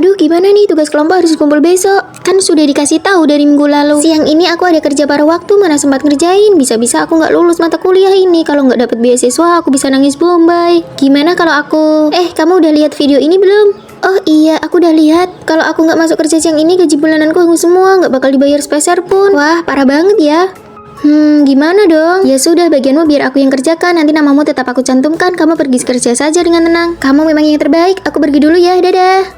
Aduh, gimana nih, tugas kelompok harus kumpul besok. Kan sudah dikasih tahu dari minggu lalu. Siang ini aku ada kerja paruh waktu, mana sempat ngerjain. Bisa-bisa aku nggak lulus mata kuliah ini. Kalau nggak dapet beasiswa, aku bisa nangis Bombay. Gimana kalau aku... kamu udah lihat video ini belum? Oh iya, aku udah lihat. Kalau aku nggak masuk kerja siang ini, gaji bulananku hangus semua, nggak bakal dibayar sepeser pun. Wah, parah banget ya. Gimana dong? Ya sudah, bagianmu biar aku yang kerjakan. Nanti namamu tetap aku cantumkan. Kamu pergi kerja saja dengan tenang. Kamu memang yang terbaik. Aku pergi dulu ya, dadah.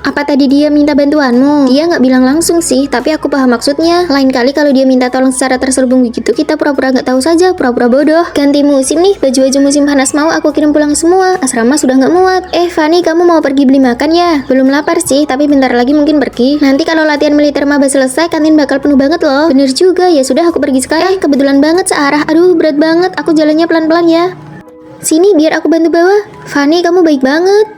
Apa tadi dia minta bantuanmu? Dia nggak bilang langsung sih, tapi aku paham maksudnya. Lain kali kalau dia minta tolong secara terselubung begitu, kita pura-pura nggak tahu saja, pura-pura bodoh. Ganti musim nih, baju-baju musim panas mau aku kirim pulang semua. Asrama sudah nggak muat. Fanny, kamu mau pergi beli makan ya? Belum lapar sih, tapi bentar lagi mungkin pergi. Nanti kalau latihan militer maba selesai, kantin bakal penuh banget loh. Bener juga, ya sudah aku pergi sekarang. Kebetulan banget searah. Aduh, berat banget. Aku jalannya pelan-pelan ya. Sini, biar aku bantu bawa. Fanny, kamu baik banget.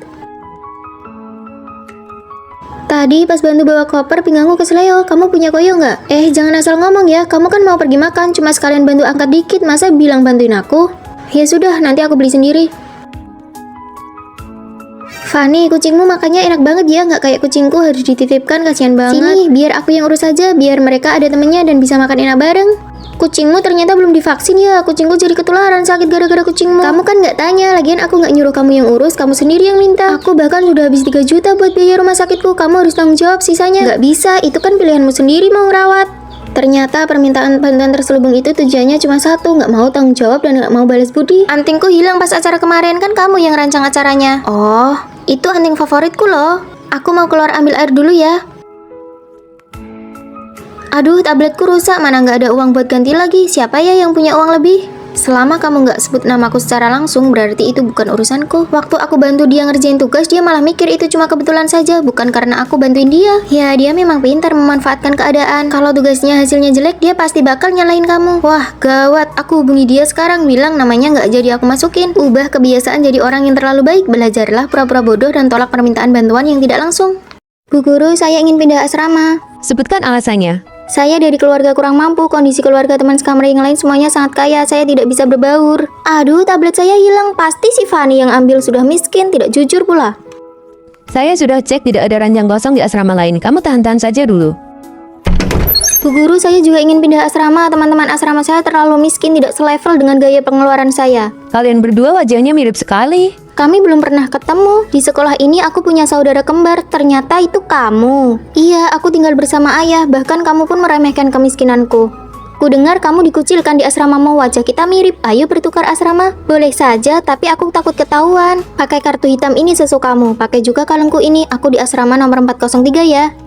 Tadi pas bantu bawa koper, pinggangku kesleo. Kamu punya koyo nggak? Jangan asal ngomong ya. Kamu kan mau pergi makan, cuma sekalian bantu angkat dikit. Masa bilang bantuin aku? Ya sudah, nanti aku beli sendiri. Fanny, kucingmu makannya enak banget ya. Nggak kayak kucingku harus dititipkan, kasihan banget. Sini, biar aku yang urus aja. Biar mereka ada temennya dan bisa makan enak bareng. Kucingmu ternyata belum divaksin ya. Kucingku jadi ketularan sakit gara-gara kucingmu. Kamu kan nggak tanya. Lagian aku nggak nyuruh kamu yang urus, kamu sendiri yang minta. Aku bahkan sudah habis 3 juta buat biaya rumah sakitku. Kamu harus tanggung jawab sisanya. Nggak bisa, itu kan pilihanmu sendiri mau ngerawat. Ternyata permintaan bantuan terselubung itu tujuannya cuma satu, nggak mau tanggung jawab dan nggak mau balas budi. Antingku hilang pas acara kemarin, kan kamu yang rancang acaranya. Oh, itu anting favoritku loh. Aku mau keluar ambil air dulu ya. Aduh, tabletku rusak, mana nggak ada uang buat ganti lagi. Siapa ya yang punya uang lebih? Selama kamu nggak sebut namaku secara langsung, berarti itu bukan urusanku. Waktu aku bantu dia ngerjain tugas, dia malah mikir itu cuma kebetulan saja, bukan karena aku bantuin dia. Ya, dia memang pintar memanfaatkan keadaan. Kalau tugasnya hasilnya jelek, dia pasti bakal nyalain kamu. Wah, gawat. Aku hubungi dia sekarang, bilang namanya nggak jadi aku masukin. Ubah kebiasaan jadi orang yang terlalu baik. Belajarlah pura-pura bodoh dan tolak permintaan bantuan yang tidak langsung. Bu Guru, saya ingin pindah asrama. Sebutkan alasannya. Saya dari keluarga kurang mampu, kondisi keluarga teman sekamar yang lain semuanya sangat kaya, saya tidak bisa berbaur. Aduh, tablet saya hilang, pasti si Fanny yang ambil, sudah miskin, tidak jujur pula. Saya sudah cek tidak ada ranjang kosong di asrama lain, kamu tahan-tahan saja dulu. Bu Guru, saya juga ingin pindah asrama, teman-teman asrama saya terlalu miskin, tidak selevel dengan gaya pengeluaran saya. Kalian berdua wajahnya mirip sekali. Kami belum pernah ketemu. Di sekolah ini aku punya saudara kembar. Ternyata itu kamu. Iya, aku tinggal bersama ayah. Bahkan kamu pun meremehkan kemiskinanku. Ku dengar kamu dikucilkan di asramamu. Wajah kita mirip. Ayo bertukar asrama. Boleh saja, tapi aku takut ketahuan. Pakai kartu hitam ini sesukamu. Pakai juga kalungku ini. Aku di asrama nomor 403 ya.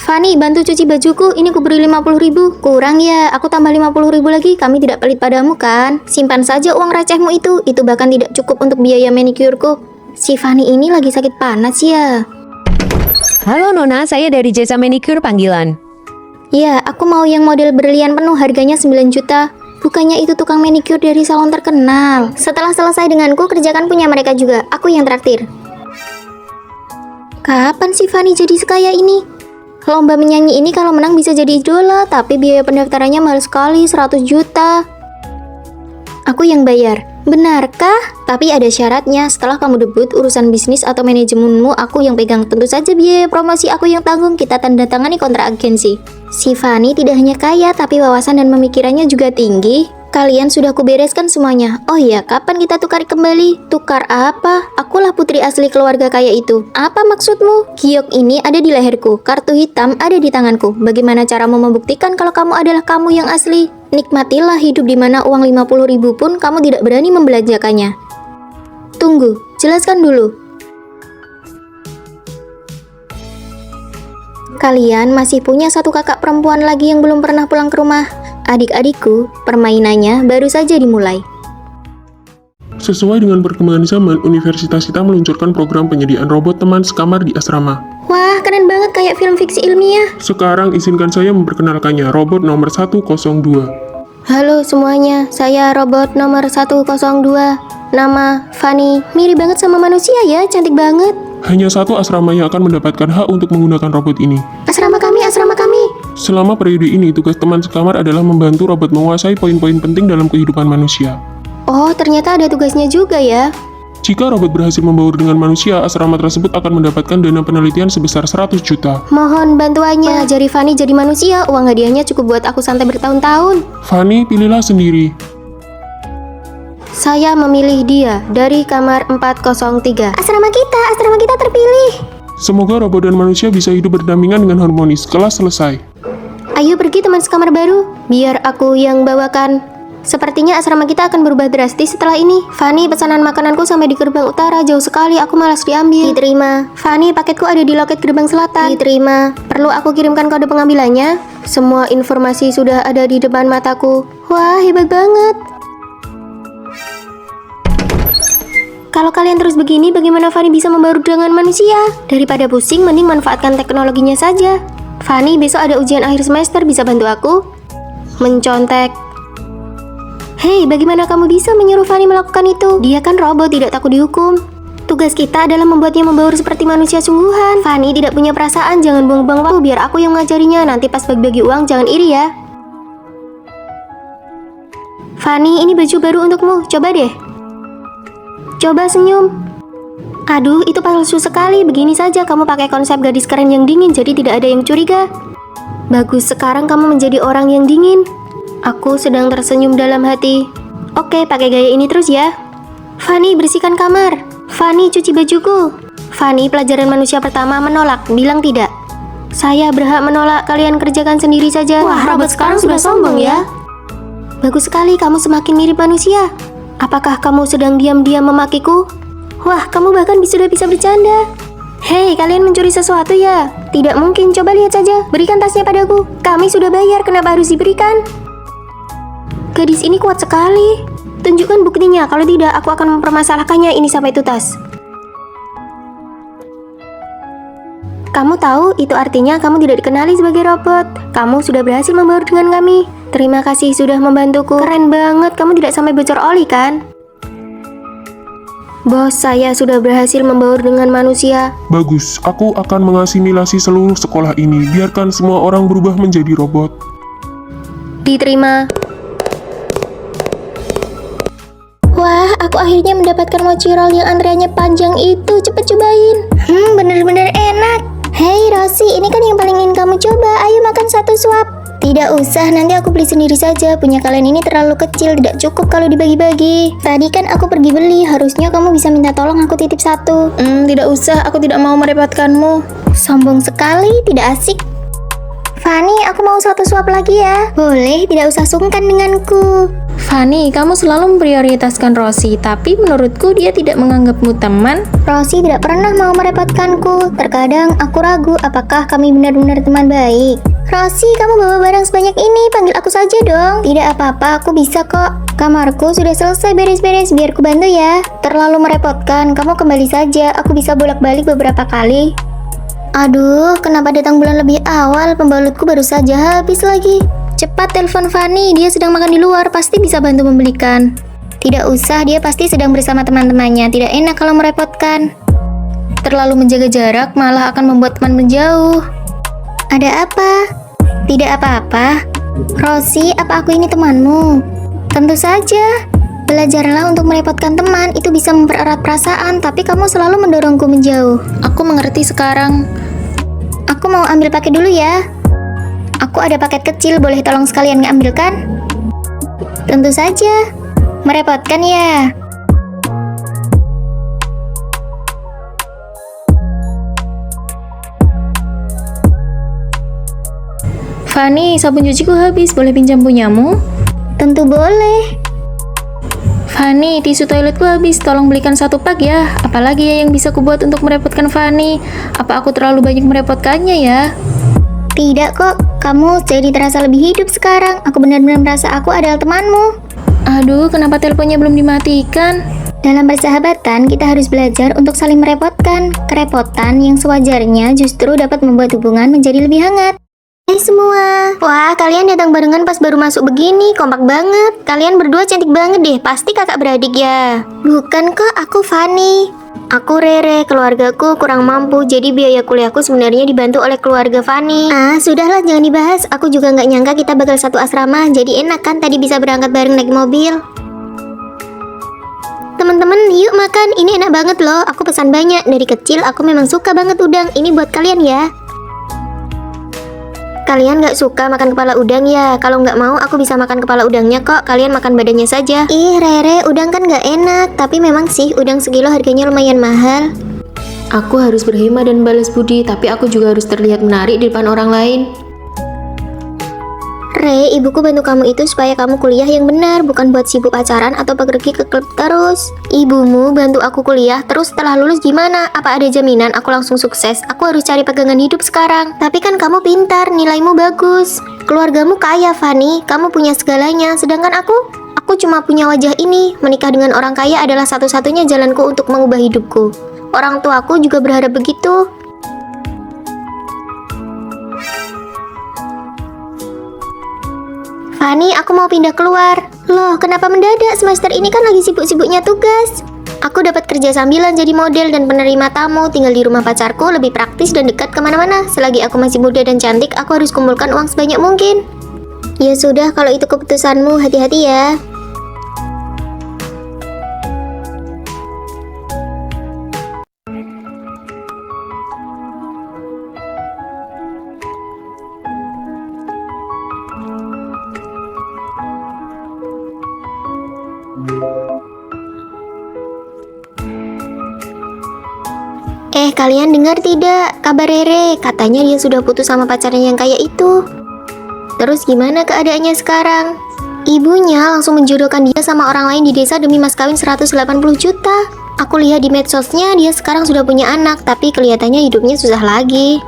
Fanny, bantu cuci bajuku, ini ku beri 50.000. Kurang ya, aku tambah 50.000 lagi, kami tidak pelit padamu kan? Simpan saja uang recehmu itu bahkan tidak cukup untuk biaya manikurku. Si Fanny ini lagi sakit panas ya. Halo Nona, saya dari jasa manicure panggilan. Ya, aku mau yang model berlian penuh, harganya 9 juta. Bukannya itu tukang manicure dari salon terkenal. Setelah selesai denganku, kerjakan punya mereka juga, aku yang traktir. Kapan si Fanny jadi sekaya ini? Lomba menyanyi ini kalau menang bisa jadi idola, tapi biaya pendaftarannya mahal sekali, 100 juta. Aku yang bayar. Benarkah? Tapi ada syaratnya, setelah kamu debut, urusan bisnis atau manajemenmu aku yang pegang. Tentu saja biaya promosi aku yang tanggung, kita tanda tangani kontrak agensi. Si Fanny tidak hanya kaya, tapi wawasan dan pemikirannya juga tinggi. Kalian sudah kubereskan semuanya. Oh iya, kapan kita tukar kembali? Tukar apa? Akulah putri asli keluarga kaya itu. Apa maksudmu? Giok ini ada di leherku, kartu hitam ada di tanganku. Bagaimana caramu membuktikan kalau kamu adalah kamu yang asli? Nikmatilah hidup di mana uang 50.000 pun kamu tidak berani membelanjakannya. Tunggu, jelaskan dulu. Kalian masih punya satu kakak perempuan lagi yang belum pernah pulang ke rumah. Adik-adikku, permainannya baru saja dimulai. Sesuai dengan perkembangan zaman, universitas kita meluncurkan program penyediaan robot teman sekamar di asrama. Wah, keren banget kayak film fiksi ilmiah. Sekarang izinkan saya memperkenalkannya, robot nomor 102. Halo semuanya, saya robot nomor 102. Nama Fanny. Mirip banget sama manusia ya, cantik banget. Hanya satu asrama yang akan mendapatkan hak untuk menggunakan robot ini. Asrama kami, asrama kami. Selama periode ini, tugas teman sekamar adalah membantu robot menguasai poin-poin penting dalam kehidupan manusia. Oh, ternyata ada tugasnya juga ya. Jika robot berhasil membaur dengan manusia, asrama tersebut akan mendapatkan dana penelitian sebesar 100 juta. Mohon bantuannya, mengajari Fanny jadi manusia. Uang hadiahnya cukup buat aku santai bertahun-tahun. Fanny, pilihlah sendiri. Saya memilih dia dari kamar 403. Asrama kita terpilih. Semoga robot dan manusia bisa hidup berdampingan dengan harmonis. Kelas selesai. Ayo pergi teman sekamar baru, biar aku yang bawakan. Sepertinya asrama kita akan berubah drastis setelah ini. Fanny, pesanan makananku sampai di gerbang utara, jauh sekali, aku malas diambil. Diterima. Fanny, paketku ada di loket gerbang selatan. Diterima. Perlu aku kirimkan kode pengambilannya? Semua informasi sudah ada di depan mataku. Wah, hebat banget. Kalau kalian terus begini, bagaimana Fanny bisa membaur dengan manusia? Daripada pusing, mending manfaatkan teknologinya saja. Fanny, besok ada ujian akhir semester, bisa bantu aku? Mencontek. Hei, bagaimana kamu bisa menyuruh Fanny melakukan itu? Dia kan robot, tidak takut dihukum. Tugas kita adalah membuatnya membaur seperti manusia sungguhan. Fanny tidak punya perasaan, jangan buang-buang waktu, biar aku yang mengajarinya. Nanti pas bagi-bagi uang, jangan iri ya. Fanny, ini baju baru untukmu, coba deh. Coba senyum. Aduh, itu palsu sekali. Begini saja, kamu pakai konsep gadis keren yang dingin, jadi tidak ada yang curiga. Bagus, sekarang kamu menjadi orang yang dingin. Aku sedang tersenyum dalam hati. Oke, pakai gaya ini terus ya. Fanny, bersihkan kamar. Fanny, cuci bajuku. Fanny, pelajaran manusia pertama menolak, bilang tidak. Saya berhak menolak, kalian kerjakan sendiri saja. Wah, robot sekarang sudah sombong ya. Bagus sekali, kamu semakin mirip manusia. Apakah kamu sedang diam-diam memakiku? Wah, kamu bahkan sudah bisa bercanda. Hei, kalian mencuri sesuatu ya? Tidak mungkin, coba lihat saja. Berikan tasnya padaku. Kami sudah bayar, kenapa harus diberikan? Gadis ini kuat sekali. Tunjukkan buktinya, kalau tidak aku akan mempermasalahkannya ini sampai tuntas. Kamu tahu, itu artinya kamu tidak dikenali sebagai robot. Kamu sudah berhasil membaur dengan kami. Terima kasih sudah membantuku. Keren banget, kamu tidak sampai bocor oli kan? Bos, saya sudah berhasil membaur dengan manusia. Bagus, aku akan mengasimilasi seluruh sekolah ini. Biarkan semua orang berubah menjadi robot. Diterima. Wah, aku akhirnya mendapatkan mochi roll yang antreannya panjang itu. Cepet cobain. Bener-bener enak. Hei Rosie, ini kan yang paling ingin kamu coba. Ayo makan satu suap. Tidak usah, nanti aku beli sendiri saja. Punya kalian ini terlalu kecil, tidak cukup kalau dibagi-bagi. Tadi kan aku pergi beli, harusnya kamu bisa minta tolong aku titip satu. Tidak usah, aku tidak mau merepotkanmu. Sombong sekali, tidak asik. Fanny, aku mau satu suap lagi ya. Boleh, tidak usah sungkan denganku. Fanny, kamu selalu memprioritaskan Rosie, tapi menurutku dia tidak menganggapmu teman. Rosie tidak pernah mau merepotkanku. Terkadang aku ragu apakah kami benar-benar teman baik. Rosie, kamu bawa barang sebanyak ini, panggil aku saja dong. Tidak apa-apa, aku bisa kok. Kamarku sudah selesai beres-beres, biar ku bantu ya. Terlalu merepotkan, kamu kembali saja. Aku bisa bolak-balik beberapa kali. Aduh, kenapa datang bulan lebih awal? Pembalutku baru saja habis lagi. Cepat telepon Fanny, dia sedang makan di luar, pasti bisa bantu membelikan. Tidak usah, dia pasti sedang bersama teman-temannya. Tidak enak kalau merepotkan. Terlalu menjaga jarak malah akan membuat teman menjauh. Ada apa? Tidak apa-apa. Rosie, apa aku ini temanmu? Tentu saja. Belajarlah untuk merepotkan teman, itu bisa mempererat perasaan, tapi kamu selalu mendorongku menjauh. Aku mengerti sekarang. Aku mau ambil paket dulu ya. Aku ada paket kecil, boleh tolong sekalian ngambilkan? Tentu saja. Merepotkan ya. Fanny, sabun cuciku habis, boleh pinjam punyamu? Tentu boleh. Fanny, tisu toiletku habis, tolong belikan satu pak ya. Apalagi ya yang bisa kubuat untuk merepotkan Fanny? Apa aku terlalu banyak merepotkannya ya? Tidak kok, kamu jadi terasa lebih hidup sekarang. Aku benar-benar merasa aku adalah temanmu. Aduh, kenapa teleponnya belum dimatikan? Dalam persahabatan, kita harus belajar untuk saling merepotkan. Kerepotan yang sewajarnya justru dapat membuat hubungan menjadi lebih hangat. Hai semua. Wah, kalian datang barengan pas baru masuk begini, kompak banget. Kalian berdua cantik banget deh, pasti kakak beradik ya. Bukan kok, aku Fanny. Aku Rere, keluargaku kurang mampu, jadi biaya kuliahku sebenarnya dibantu oleh keluarga Fanny. Ah, sudahlah jangan dibahas, aku juga nggak nyangka kita bakal satu asrama, jadi enak kan tadi bisa berangkat bareng naik mobil. Teman-teman, yuk makan, ini enak banget loh. Aku pesan banyak, dari kecil aku memang suka banget udang. Ini buat kalian ya. Kalian gak suka makan kepala udang ya? Kalau nggak mau, aku bisa makan kepala udangnya kok. Kalian makan badannya saja. Ih, Rere, udang kan gak enak. Tapi memang sih, udang sekilo harganya lumayan mahal. Aku harus berhemat dan balas budi, tapi aku juga harus terlihat menarik di depan orang lain. Re, ibuku bantu kamu itu supaya kamu kuliah yang benar, bukan buat sibuk pacaran atau pergi ke klub terus. Ibumu bantu aku kuliah, terus setelah lulus gimana? Apa ada jaminan aku langsung sukses? Aku harus cari pegangan hidup sekarang. Tapi kan kamu pintar, nilaimu bagus. Keluargamu kaya, Fanny. Kamu punya segalanya, sedangkan aku cuma punya wajah ini. Menikah dengan orang kaya adalah satu-satunya jalanku untuk mengubah hidupku. Orang tuaku juga berharap begitu. Fanny, aku mau pindah keluar. Loh, kenapa mendadak? Semester ini kan lagi sibuk-sibuknya tugas. Aku dapat kerja sambilan jadi model dan penerima tamu. Tinggal di rumah pacarku, lebih praktis dan dekat kemana-mana. Selagi aku masih muda dan cantik, aku harus kumpulkan uang sebanyak mungkin. Ya sudah, kalau itu keputusanmu, hati-hati ya. Kalian dengar tidak? Kabar Rere, katanya dia sudah putus sama pacarnya yang kaya itu. Terus gimana keadaannya sekarang? Ibunya langsung menjodohkan dia sama orang lain di desa demi mas kawin 180 juta. Aku lihat di medsosnya dia sekarang sudah punya anak, tapi kelihatannya hidupnya susah lagi.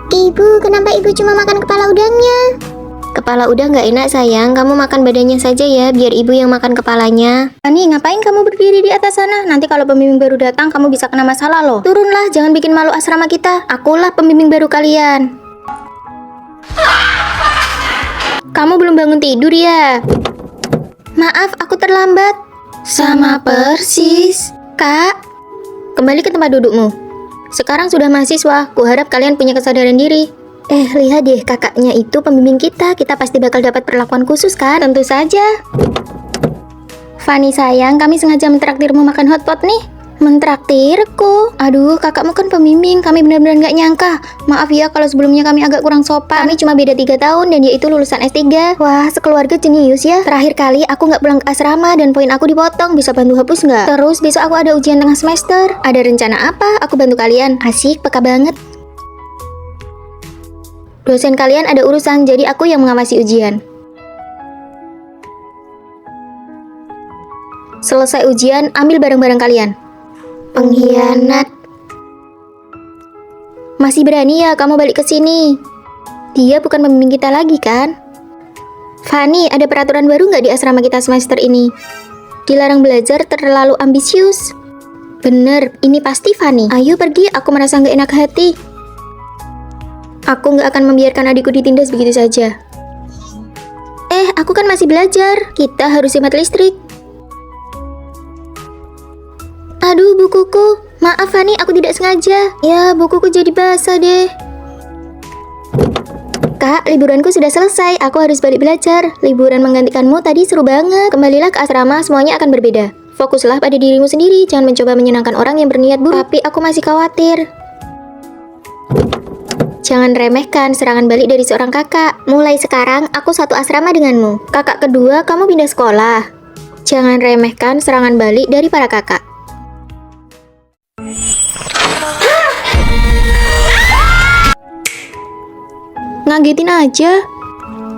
Ibu, kenapa ibu cuma makan kepala udangnya? Kepala udang gak enak sayang, kamu makan badannya saja ya, biar ibu yang makan kepalanya. Ani, ngapain kamu berdiri di atas sana? Nanti kalau pembimbing baru datang, kamu bisa kena masalah loh. Turunlah, jangan bikin malu asrama kita. Akulah pembimbing baru kalian. Kamu belum bangun tidur ya? Maaf, aku terlambat. Sama persis. Kak, kembali ke tempat dudukmu. Sekarang sudah mahasiswa, kuharap kalian punya kesadaran diri. Lihat deh, kakaknya itu pembimbing kita. Kita pasti bakal dapat perlakuan khusus kan? Tentu saja. Fanny sayang, kami sengaja mentraktirmu makan hotpot nih. Mentraktirku? Aduh, kakakmu kan pembimbing. Kami benar-benar gak nyangka. Maaf ya kalau sebelumnya kami agak kurang sopan. Kami cuma beda 3 tahun dan dia itu lulusan S3. Wah, sekeluarga jenius ya. Terakhir kali aku gak pulang ke asrama dan poin aku dipotong. Bisa bantu hapus gak? Terus besok aku ada ujian tengah semester. Ada rencana apa? Aku bantu kalian. Asik, peka banget. Dosen kalian ada urusan, jadi aku yang mengawasi ujian. Selesai ujian, ambil barang-barang kalian. Pengkhianat. Masih berani ya kamu balik ke sini? Dia bukan pembimbing kita lagi kan? Fanny, ada peraturan baru nggak di asrama kita semester ini? Dilarang belajar terlalu ambisius. Bener, ini pasti Fanny. Ayo pergi, aku merasa nggak enak hati. Aku nggak akan membiarkan adikku ditindas begitu saja. Aku kan masih belajar. Kita harus hemat listrik. Aduh, bukuku. Maaf, Fanny, aku tidak sengaja. Ya, bukuku jadi basah deh. Kak, liburanku sudah selesai. Aku harus balik belajar. Liburan menggantikanmu tadi seru banget. Kembalilah ke asrama, semuanya akan berbeda. Fokuslah pada dirimu sendiri. Jangan mencoba menyenangkan orang yang berniat buruk. Tapi aku masih khawatir. Jangan remehkan serangan balik dari seorang kakak. Mulai sekarang, aku satu asrama denganmu. Kakak kedua, kamu pindah sekolah. Jangan remehkan serangan balik dari para kakak. Ngagetin aja.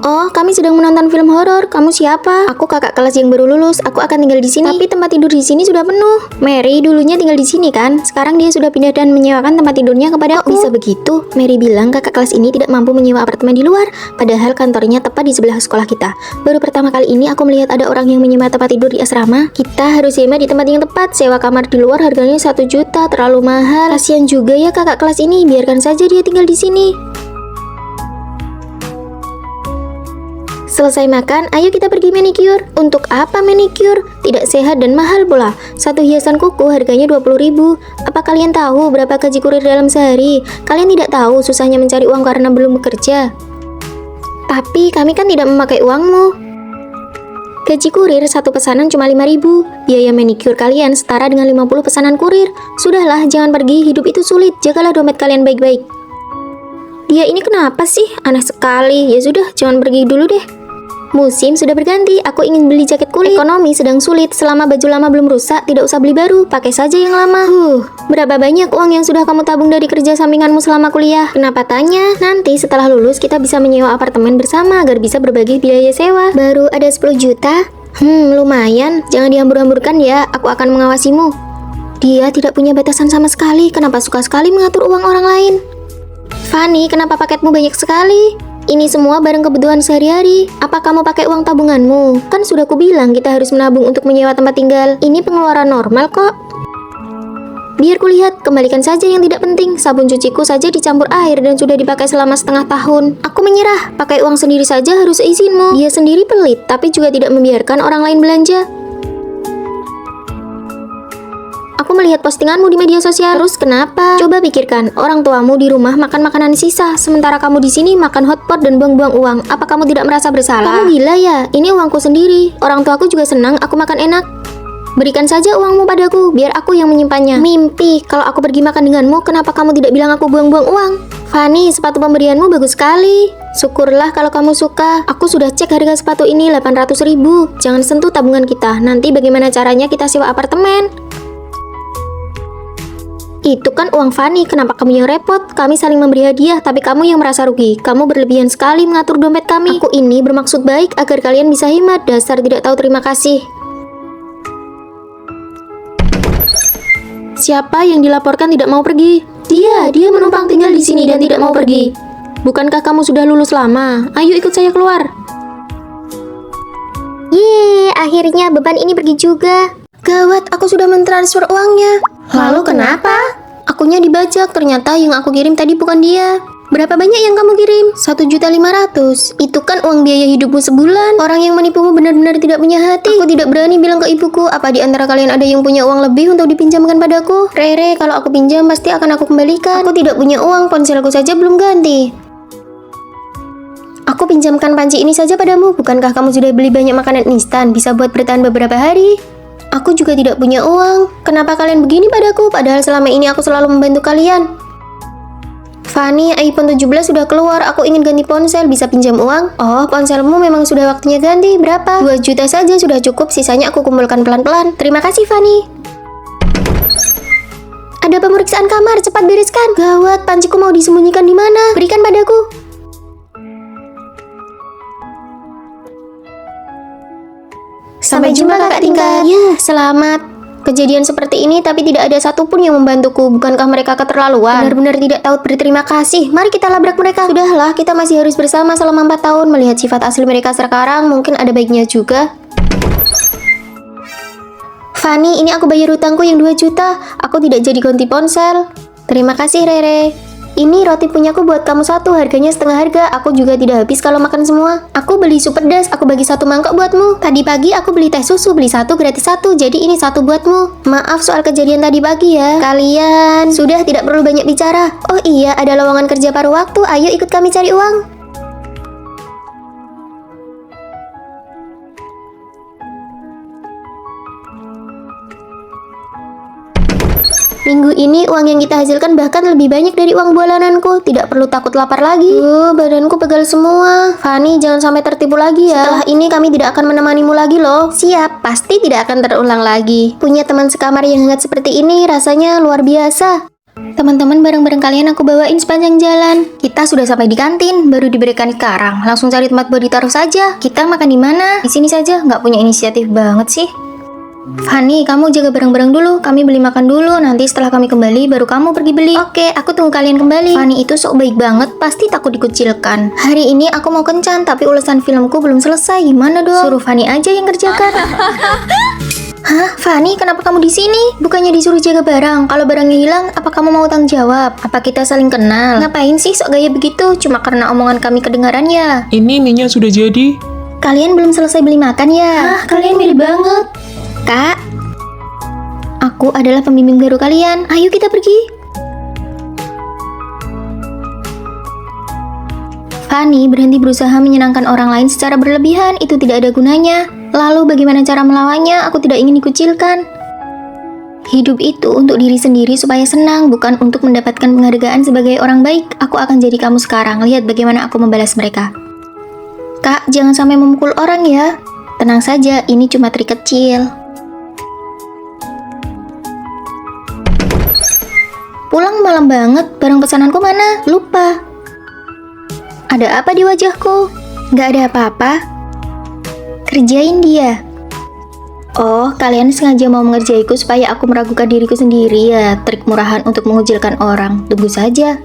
Oh, kami sedang menonton film horor. Kamu siapa? Aku kakak kelas yang baru lulus. Aku akan tinggal di sini. Tapi tempat tidur di sini sudah penuh. Mary dulunya tinggal di sini kan? Sekarang dia sudah pindah dan menyewakan tempat tidurnya kepada aku. Bisa begitu? Mary bilang kakak kelas ini tidak mampu menyewa apartemen di luar. Padahal kantornya tepat di sebelah sekolah kita. Baru pertama kali ini aku melihat ada orang yang menyewa tempat tidur di asrama. Kita harus hemat di tempat yang tepat. Sewa kamar di luar harganya 1 juta. Terlalu mahal. Kasian juga ya kakak kelas ini. Biarkan saja dia tinggal di sini. Selesai makan, ayo kita pergi manicure. Untuk apa manicure? Tidak sehat dan mahal pula. Satu hiasan kuku harganya 20.000. Apa kalian tahu berapa gaji kurir dalam sehari? Kalian tidak tahu susahnya mencari uang karena belum bekerja. Tapi kami kan tidak memakai uangmu. Gaji kurir satu pesanan cuma 5.000. Biaya manicure kalian setara dengan 50 pesanan kurir. Sudahlah, jangan pergi, hidup itu sulit. Jagalah dompet kalian baik-baik. Dia ini kenapa sih? Aneh sekali. Ya sudah, jangan pergi dulu deh. Musim sudah berganti, aku ingin beli jaket kulit. Ekonomi sedang sulit, selama baju lama belum rusak, tidak usah beli baru, pakai saja yang lama. Berapa banyak uang yang sudah kamu tabung dari kerja sampinganmu selama kuliah? Kenapa tanya? Nanti setelah lulus kita bisa menyewa apartemen bersama agar bisa berbagi biaya sewa. Baru ada 10 juta? Lumayan, jangan dihambur-hamburkan ya, aku akan mengawasimu. Dia tidak punya batasan sama sekali, kenapa suka sekali mengatur uang orang lain? Fanny, kenapa paketmu banyak sekali? Ini semua barang kebutuhan sehari-hari. Apa kamu pakai uang tabunganmu? Kan sudah kubilang kita harus menabung untuk menyewa tempat tinggal. Ini pengeluaran normal kok. Biar kulihat, kembalikan saja yang tidak penting. Sabun cuciku saja dicampur air dan sudah dipakai selama setengah tahun. Aku menyerah, pakai uang sendiri saja harus izinmu. Dia sendiri pelit, tapi juga tidak membiarkan orang lain belanja. Aku melihat postinganmu di media sosial. Terus kenapa? Coba pikirkan, orang tuamu di rumah makan makanan sisa, sementara kamu di sini makan hotpot dan buang-buang uang. Apa kamu tidak merasa bersalah? Kamu gila ya? Ini uangku sendiri. Orang tuaku juga senang aku makan enak. Berikan saja uangmu padaku, biar aku yang menyimpannya. Mimpi, kalau aku pergi makan denganmu, kenapa kamu tidak bilang aku buang-buang uang? Fanny, sepatu pemberianmu bagus sekali. Syukurlah kalau kamu suka. Aku sudah cek harga sepatu ini 800.000. Jangan sentuh tabungan kita. Nanti bagaimana caranya kita sewa apartemen? Itu kan uang Fanny, kenapa kamu yang repot? Kami saling memberi hadiah, tapi kamu yang merasa rugi. Kamu berlebihan sekali mengatur dompet kami. Aku ini bermaksud baik agar kalian bisa hemat. Dasar tidak tahu terima kasih. Siapa yang dilaporkan tidak mau pergi? Dia menumpang tinggal di sini dan tidak mau pergi. Bukankah kamu sudah lulus lama? Ayo ikut saya keluar. Yeay, akhirnya beban ini pergi juga. Gawat, aku sudah mentransfer uangnya. Lalu kenapa? Akunya dibajak, ternyata yang aku kirim tadi bukan dia. Berapa banyak yang kamu kirim? 1.500.000. Itu kan uang biaya hidupmu sebulan. Orang yang menipumu benar-benar tidak punya hati. Aku tidak berani bilang ke ibuku. Apa di antara kalian ada yang punya uang lebih untuk dipinjamkan padaku? Rere, kalau aku pinjam pasti akan aku kembalikan. Aku tidak punya uang, ponselku saja belum ganti. Aku pinjamkan panci ini saja padamu. Bukankah kamu sudah beli banyak makanan instan? Bisa buat bertahan beberapa hari. Aku juga tidak punya uang. Kenapa kalian begini padaku? Padahal selama ini aku selalu membantu kalian. Fanny, iPhone 17 sudah keluar. Aku ingin ganti ponsel. Bisa pinjam uang? Oh, ponselmu memang sudah waktunya ganti. Berapa? 2 juta saja sudah cukup. Sisanya aku kumpulkan pelan-pelan. Terima kasih, Fanny. Ada pemeriksaan kamar. Cepat bereskan. Gawat, panciku mau disembunyikan di mana? Berikan padaku. Sampai jumpa kakak tingkat. Ya, selamat. Kejadian seperti ini tapi tidak ada satupun yang membantuku. Bukankah mereka keterlaluan? Benar-benar tidak tahu berterima kasih. Mari kita labrak mereka. Sudahlah, kita masih harus bersama selama 4 tahun. Melihat sifat asli mereka sekarang, mungkin ada baiknya juga. Fanny, ini aku bayar hutangku yang 2 juta. Aku tidak jadi ganti ponsel. Terima kasih, Rere. Ini roti punyaku buat kamu satu, harganya setengah harga. Aku juga tidak habis kalau makan semua. Aku beli sup pedas, aku bagi 1 mangkok buatmu. Tadi pagi aku beli teh susu, beli 1 gratis 1. Jadi ini 1 buatmu. Maaf soal kejadian tadi pagi ya. Kalian sudah tidak perlu banyak bicara. Oh iya, ada lowongan kerja paruh waktu. Ayo ikut kami cari uang. Minggu ini uang yang kita hasilkan bahkan lebih banyak dari uang bulananku. Tidak perlu takut lapar lagi. Badanku pegal semua. Fanny, jangan sampai tertipu lagi ya. Setelah ini kami tidak akan menemanimu lagi loh. Siap, pasti tidak akan terulang lagi. Punya teman sekamar yang hangat seperti ini rasanya luar biasa. Teman-teman, barang-barang kalian aku bawain sepanjang jalan. Kita sudah sampai di kantin, baru diberikan sekarang. Langsung cari tempat buat ditaruh saja. Kita makan di mana? Di sini saja, nggak punya inisiatif banget sih. Fanny, kamu jaga barang-barang dulu. Kami beli makan dulu. Nanti setelah kami kembali, baru kamu pergi beli. Oke, aku tunggu kalian kembali. Fanny itu sok baik banget, pasti takut dikucilkan. Hari ini aku mau kencan, tapi ulasan filmku belum selesai. Gimana dong? Suruh Fanny aja yang kerjakan. Hah, Fanny, kenapa kamu di sini? Bukannya disuruh jaga barang. Kalau barangnya hilang, apa kamu mau tanggung jawab? Apa kita saling kenal? Ngapain sih sok gaya begitu? Cuma karena omongan kami kedengaran ya? Ini minyak sudah jadi. Kalian belum selesai beli makan ya? Kalian mirip banget. Kak, aku adalah pembimbing baru kalian. Ayo kita pergi. Fanny berhenti berusaha menyenangkan orang lain secara berlebihan. Itu tidak ada gunanya. Lalu bagaimana cara melawannya? Aku tidak ingin dikucilkan. Hidup itu untuk diri sendiri supaya senang, bukan untuk mendapatkan penghargaan sebagai orang baik. Aku akan jadi kamu sekarang. Lihat bagaimana aku membalas mereka. Kak, jangan sampai memukul orang ya. Tenang saja, ini cuma trik kecil. Pulang malam banget, barang pesananku mana? Lupa. Ada apa di wajahku? Gak ada apa-apa. Kerjain dia. Oh, kalian sengaja mau mengerjaiku supaya aku meragukan diriku sendiri ya. Trik murahan untuk mengucilkan orang. Tunggu saja.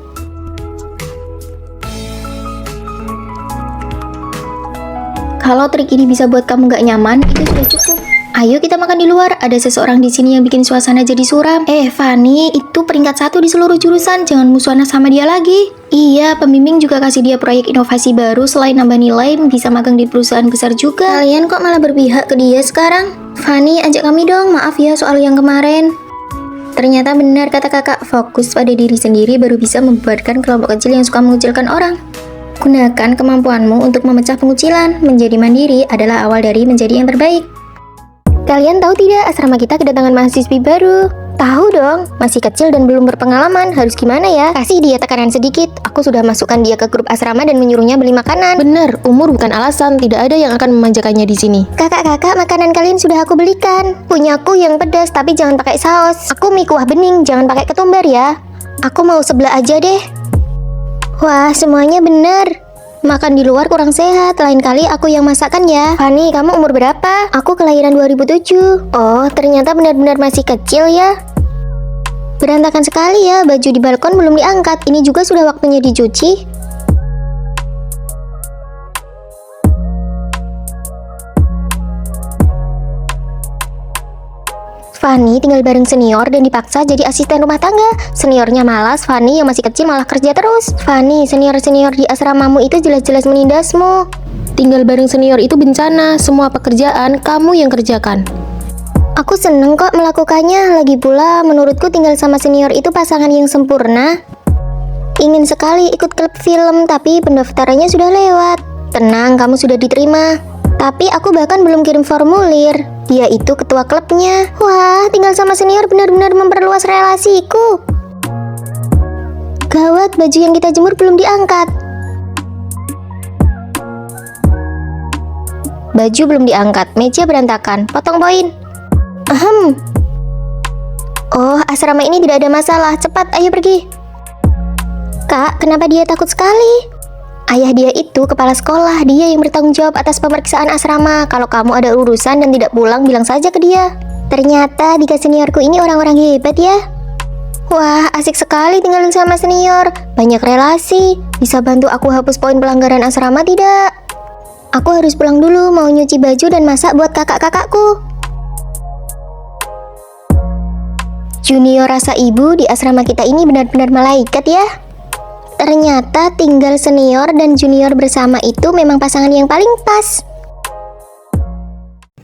Kalau trik ini bisa buat kamu gak nyaman, itu sudah cukup. Ayo kita makan di luar. Ada seseorang di sini yang bikin suasana jadi suram. Fanny, itu peringkat 1 di seluruh jurusan. Jangan musuhan sama dia lagi. Iya, pembimbing juga kasih dia proyek inovasi baru. Selain nambah nilai, bisa magang di perusahaan besar juga. Kalian kok malah berpihak ke dia sekarang? Fanny, ajak kami dong. Maaf ya soal yang kemarin. Ternyata benar kata kakak. Fokus pada diri sendiri baru bisa membubarkan kelompok kecil yang suka mengucilkan orang. Gunakan kemampuanmu untuk memecah pengucilan. Menjadi mandiri adalah awal dari menjadi yang terbaik. Kalian tahu tidak, asrama kita kedatangan mahasiswi baru? Tahu dong, masih kecil dan belum berpengalaman. Harus gimana ya? Kasih dia tekanan sedikit. Aku sudah masukkan dia ke grup asrama dan menyuruhnya beli makanan. Benar, umur bukan alasan. Tidak ada yang akan memanjakannya di sini. Kakak-kakak, makanan kalian sudah aku belikan. Punyaku yang pedas, tapi jangan pakai saus. Aku mie kuah bening, jangan pakai ketumbar ya. Aku mau sebelah aja deh. Wah, semuanya benar. Makan di luar kurang sehat, lain kali aku yang masakan ya. Fanny, kamu umur berapa? Aku kelahiran 2007. Oh, ternyata benar-benar masih kecil ya. Berantakan sekali ya, baju di balkon belum diangkat. Ini juga sudah waktunya dicuci. Fanny tinggal bareng senior dan dipaksa jadi asisten rumah tangga. Seniornya malas, Fanny yang masih kecil malah kerja terus. Fanny, senior-senior di asramamu itu jelas-jelas menindasmu. Tinggal bareng senior itu bencana. Semua pekerjaan kamu yang kerjakan. Aku seneng kok melakukannya. Lagi pula, menurutku tinggal sama senior itu pasangan yang sempurna. Ingin sekali ikut klub film, tapi pendaftarannya sudah lewat. Tenang, kamu sudah diterima. Tapi aku bahkan belum kirim formulir. Dia itu ketua klubnya. Wah, tinggal sama senior benar-benar memperluas relasiku. Gawat, baju yang kita jemur belum diangkat. Baju belum diangkat, meja berantakan, potong poin. Oh, asrama ini tidak ada masalah. Cepat, ayo pergi. Kak, kenapa dia takut sekali? Ayah dia itu kepala sekolah, dia yang bertanggung jawab atas pemeriksaan asrama. Kalau kamu ada urusan dan tidak pulang, bilang saja ke dia. Ternyata tiga seniorku ini orang-orang hebat ya. Wah, asik sekali tinggalin sama senior. Banyak relasi. Bisa bantu aku hapus poin pelanggaran asrama tidak? Aku harus pulang dulu, mau nyuci baju dan masak buat kakak-kakakku. Junior rasa ibu di asrama kita ini benar-benar malaikat ya. Ternyata tinggal senior dan junior bersama itu memang pasangan yang paling pas.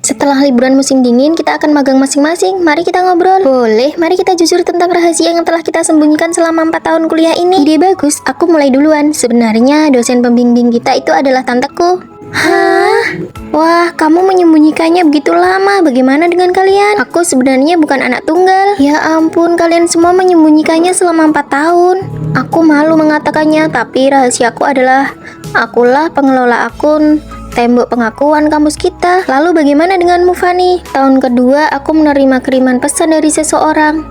Setelah liburan musim dingin, kita akan magang masing-masing. Mari kita ngobrol. Boleh, mari kita jujur tentang rahasia yang telah kita sembunyikan selama 4 tahun kuliah ini. Ide bagus, aku mulai duluan. Sebenarnya dosen pembimbing kita itu adalah tanteku. Hah? Wah, kamu menyembunyikannya begitu lama. Bagaimana dengan kalian? Aku sebenarnya bukan anak tunggal. Ya ampun, kalian semua menyembunyikannya selama 4 tahun. Aku malu mengatakannya, tapi rahasiaku adalah akulah pengelola akun tembok pengakuan kampus kita. Lalu bagaimana denganmu, Fanny? Tahun kedua, aku menerima kiriman pesan dari seseorang.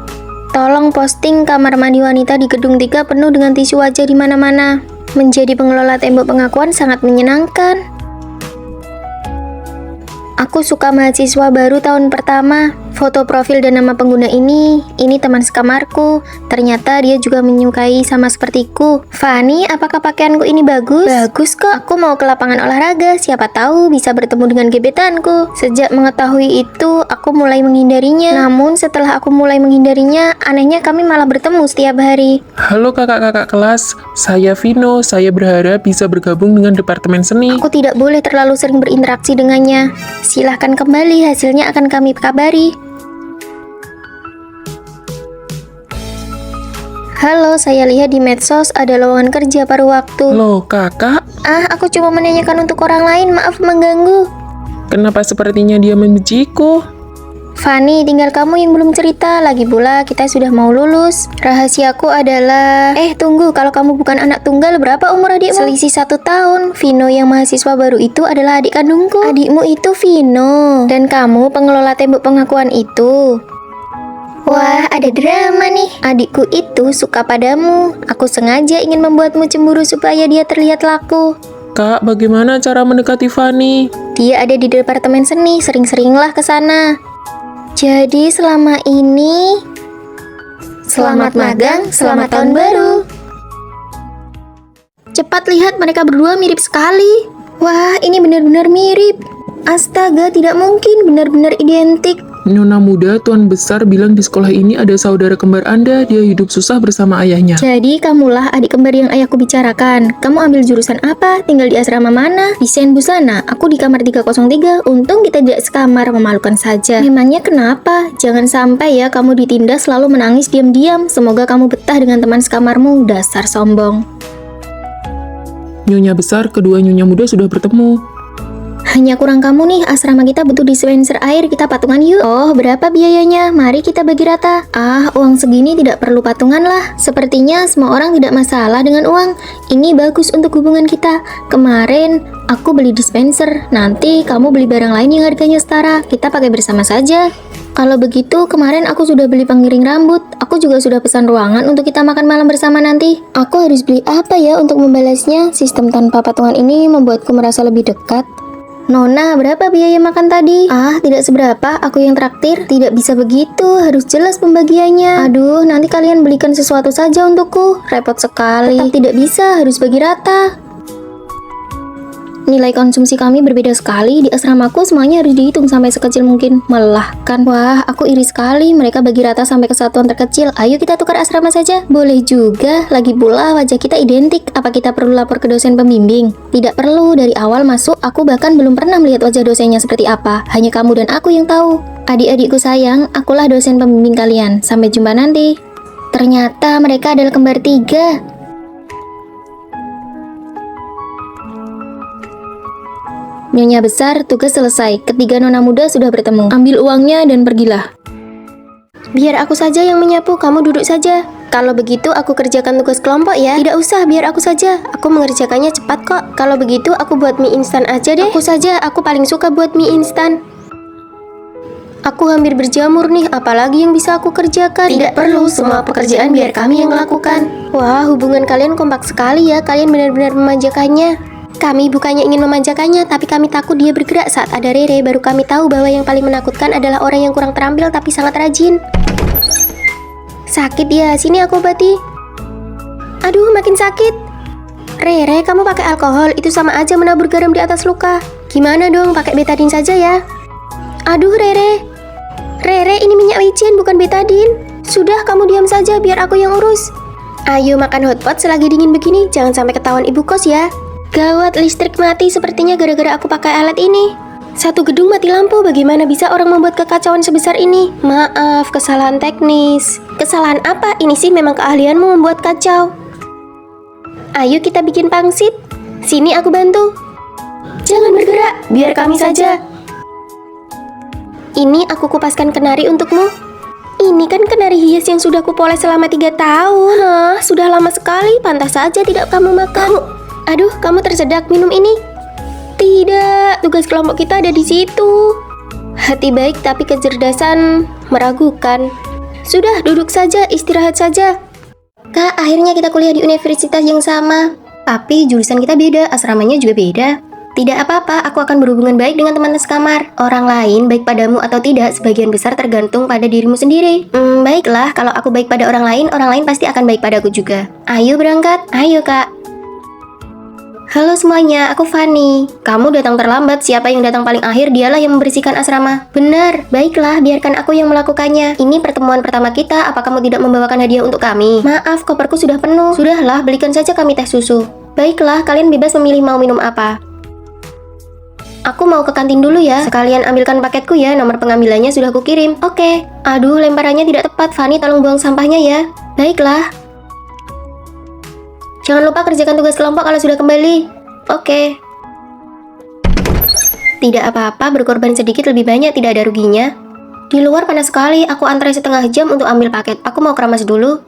Tolong posting kamar mandi wanita di gedung 3 penuh dengan tisu wajah di mana-mana. Menjadi pengelola tembok pengakuan sangat menyenangkan. Aku suka mahasiswa baru tahun pertama. Foto profil dan nama pengguna ini teman sekamarku. Ternyata dia juga menyukai sama sepertiku. Fanny, apakah pakaianku ini bagus? Bagus kok. Aku mau ke lapangan olahraga. Siapa tahu bisa bertemu dengan gebetanku. Sejak mengetahui itu, aku mulai menghindarinya. Namun setelah aku mulai menghindarinya, anehnya kami malah bertemu setiap hari. Halo kakak-kakak kelas, saya Vino. Saya berharap bisa bergabung dengan Departemen Seni. Aku tidak boleh terlalu sering berinteraksi dengannya. Silahkan kembali, hasilnya akan kami kabari. Halo, saya lihat di medsos ada lowongan kerja paruh waktu. Loh kakak, Aku cuma menanyakan untuk orang lain, maaf mengganggu. Kenapa sepertinya dia membenciku? Fanny, tinggal kamu yang belum cerita. Lagi pula kita sudah mau lulus. Rahasiaku adalah... tunggu, kalau kamu bukan anak tunggal, berapa umur adikmu? Selisih 1 tahun. Vino yang mahasiswa baru itu adalah adik kandungku. Adikmu itu Vino. Dan kamu pengelola tembok pengakuan itu. Wah, ada drama nih. Adikku itu suka padamu. Aku sengaja ingin membuatmu cemburu supaya dia terlihat laku. Kak, bagaimana cara mendekati Fanny? Dia ada di departemen seni, sering-seringlah ke sana. Jadi selama ini, selamat magang, selamat tahun baru. Cepat lihat, mereka berdua mirip sekali. Wah, ini benar-benar mirip. Astaga, tidak mungkin, benar-benar identik. Nona muda, Tuan Besar bilang di sekolah ini ada saudara kembar Anda, dia hidup susah bersama ayahnya. Jadi kamulah adik kembar yang ayahku bicarakan. Kamu ambil jurusan apa? Tinggal di asrama mana? Desain busana. Aku di kamar 303. Untung kita tidak sekamar, memalukan saja. Memangnya kenapa? Jangan sampai ya kamu ditindas lalu menangis diam-diam. Semoga kamu betah dengan teman sekamarmu. Dasar sombong. Nyonya Besar, kedua nyonya muda sudah bertemu. Hanya kurang kamu nih, asrama kita butuh dispenser air, kita patungan yuk. Oh, berapa biayanya? Mari kita bagi rata. Ah, uang segini tidak perlu patungan lah. Sepertinya semua orang tidak masalah dengan uang. Ini bagus untuk hubungan kita. Kemarin aku beli dispenser, nanti kamu beli barang lain yang harganya setara. Kita pakai bersama saja. Kalau begitu, kemarin aku sudah beli pengiring rambut. Aku juga sudah pesan ruangan untuk kita makan malam bersama nanti. Aku harus beli apa ya untuk membalasnya? Sistem tanpa patungan ini membuatku merasa lebih dekat. Nona, berapa biaya makan tadi? Ah, tidak seberapa, aku yang traktir. Tidak bisa begitu, harus jelas pembagiannya. Aduh, nanti kalian belikan sesuatu saja untukku. Repot sekali. Tetap tidak bisa, harus bagi rata. Nilai konsumsi kami berbeda sekali. Di asramaku semuanya harus dihitung sampai sekecil mungkin. Melelahkan. Wah, aku iri sekali. Mereka bagi rata sampai kesatuan terkecil. Ayo kita tukar asrama saja. Boleh juga. Lagi pula wajah kita identik. Apa kita perlu lapor ke dosen pembimbing? Tidak perlu. Dari awal masuk, aku bahkan belum pernah melihat wajah dosennya seperti apa. Hanya kamu dan aku yang tahu. Adik-adikku sayang, akulah dosen pembimbing kalian. Sampai jumpa nanti. Ternyata mereka adalah kembar 3. Nyonya Besar, tugas selesai. Ketiga nona muda sudah bertemu. Ambil uangnya dan pergilah. Biar aku saja yang menyapu, kamu duduk saja. Kalau begitu aku kerjakan tugas kelompok ya. Tidak usah, biar aku saja. Aku mengerjakannya cepat kok. Kalau begitu aku buat mie instan aja deh. Aku saja, aku paling suka buat mie instan. Aku hampir berjamur nih, apalagi yang bisa aku kerjakan? Tidak perlu, semua pekerjaan biar kami yang lakukan. Wah, hubungan kalian kompak sekali ya. Kalian benar-benar memanjakannya. Kami bukannya ingin memanjakannya, tapi kami takut dia bergerak saat ada Rere. Baru kami tahu bahwa yang paling menakutkan adalah orang yang kurang terampil tapi sangat rajin. Sakit ya, sini aku obati. Aduh, makin sakit. Rere, kamu pakai alkohol, itu sama aja menabur garam di atas luka. Gimana dong, pakai betadine saja ya. Aduh, Rere. Rere, ini minyak micin bukan betadine. Sudah, kamu diam saja biar aku yang urus. Ayo makan hotpot selagi dingin begini, jangan sampai ketahuan ibu kos ya. Gawat, listrik mati sepertinya gara-gara aku pakai alat ini. Satu gedung mati lampu, bagaimana bisa orang membuat kekacauan sebesar ini? Maaf, kesalahan teknis. Kesalahan apa? Ini sih memang keahlianmu membuat kacau. Ayo kita bikin pangsit. Sini aku bantu. Jangan bergerak, biar kami saja. Ini aku kupaskan kenari untukmu. Ini kan kenari hias yang sudah kupoles selama 3 tahun. Hah, sudah lama sekali, pantas saja tidak kamu makan. Aduh, kamu tersedak minum ini. Tidak, tugas kelompok kita ada di situ. Hati baik tapi kecerdasan meragukan. Sudah, duduk saja, istirahat saja. Kak, akhirnya kita kuliah di universitas yang sama. Tapi jurusan kita beda, asramanya juga beda. Tidak apa-apa, aku akan berhubungan baik dengan teman sekamar. Orang lain baik padamu atau tidak, sebagian besar tergantung pada dirimu sendiri. Baiklah, kalau aku baik pada orang lain pasti akan baik padaku juga. Ayo berangkat, ayo kak. Halo semuanya, aku Fanny. Kamu datang terlambat, siapa yang datang paling akhir dialah yang membersihkan asrama. Benar, baiklah, biarkan aku yang melakukannya. Ini pertemuan pertama kita, apa kamu tidak membawakan hadiah untuk kami? Maaf, koperku sudah penuh. Sudahlah, belikan saja kami teh susu. Baiklah, kalian bebas memilih mau minum apa. Aku mau ke kantin dulu ya. Sekalian ambilkan paketku ya, nomor pengambilannya sudah kukirim. Oke. Aduh, lemparannya tidak tepat. Fanny, tolong buang sampahnya ya. Baiklah. Jangan lupa kerjakan tugas kelompok kalau sudah kembali. Oke. Tidak apa-apa, berkorban sedikit lebih banyak, tidak ada ruginya. Di luar panas sekali, aku antri setengah jam untuk ambil paket. Aku mau keramas dulu.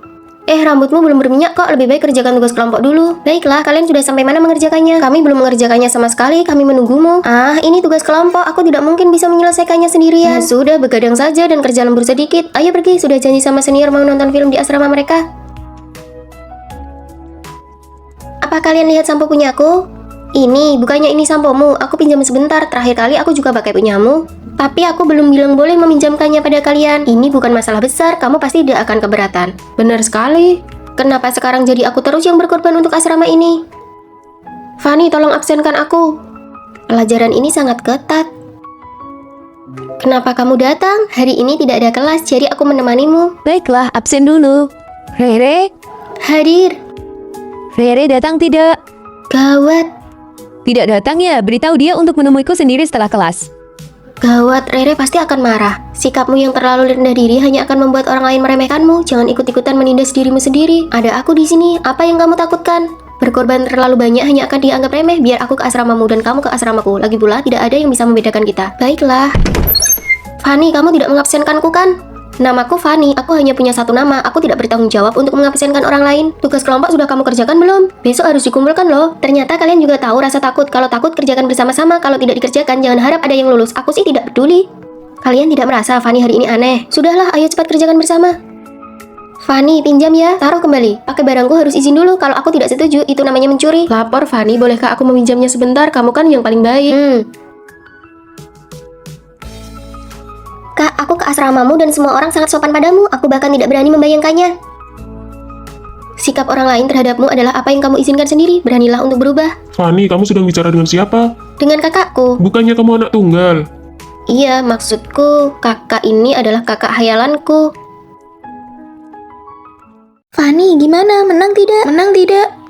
Rambutmu belum berminyak kok, lebih baik kerjakan tugas kelompok dulu. Baiklah, kalian sudah sampai mana mengerjakannya? Kami belum mengerjakannya sama sekali, kami menunggumu. Ini tugas kelompok, aku tidak mungkin bisa menyelesaikannya sendirian. Sudah, begadang saja dan kerja lembur sedikit. Ayo pergi, sudah janji sama senior mau nonton film di asrama mereka. Apa kalian lihat sampo punyaku? Ini, bukannya ini sampomu, aku pinjam sebentar, terakhir kali aku juga pakai punyamu. Tapi aku belum bilang boleh meminjamkannya pada kalian. Ini bukan masalah besar, kamu pasti tidak akan keberatan. Benar sekali. Kenapa sekarang jadi aku terus yang berkorban untuk asrama ini? Fanny, tolong absenkan aku. Pelajaran ini sangat ketat. Kenapa kamu datang? Hari ini tidak ada kelas, jadi aku menemanimu. Baiklah, absen dulu. Rere? Hadir. Rere datang tidak? Gawat. Tidak datang ya, beritahu dia untuk menemuiku sendiri setelah kelas. Gawat, Rere pasti akan marah. Sikapmu yang terlalu rendah diri hanya akan membuat orang lain meremehkanmu. Jangan ikut-ikutan menindas dirimu sendiri. Ada aku di sini. Apa yang kamu takutkan? Berkorban terlalu banyak hanya akan dianggap remeh. Biar aku ke asramamu dan kamu ke asramaku. Lagi pula, tidak ada yang bisa membedakan kita. Baiklah. Fanny, kamu tidak mengabsenkanku kan? Namaku Fanny, aku hanya punya satu nama. Aku tidak bertanggung jawab untuk mengabsenkan orang lain. Tugas kelompok sudah kamu kerjakan belum? Besok harus dikumpulkan loh. Ternyata kalian juga tahu rasa takut. Kalau takut, kerjakan bersama-sama. Kalau tidak dikerjakan, jangan harap ada yang lulus. Aku sih tidak peduli. Kalian tidak merasa Fanny hari ini aneh? Sudahlah, ayo cepat kerjakan bersama. Fanny, pinjam ya. Taruh kembali. Pakai barangku harus izin dulu. Kalau aku tidak setuju, itu namanya mencuri. Lapor Fanny, bolehkah aku meminjamnya sebentar? Kamu kan yang paling baik. Kak, aku ke asramamu dan semua orang sangat sopan padamu. Aku bahkan tidak berani membayangkannya. Sikap orang lain terhadapmu adalah apa yang kamu izinkan sendiri. Beranilah untuk berubah. Fanny, kamu sedang bicara dengan siapa? Dengan kakakku. Bukannya kamu anak tunggal? Iya, maksudku kakak ini adalah kakak hayalanku. Fanny, gimana? Menang tidak? Menang tidak?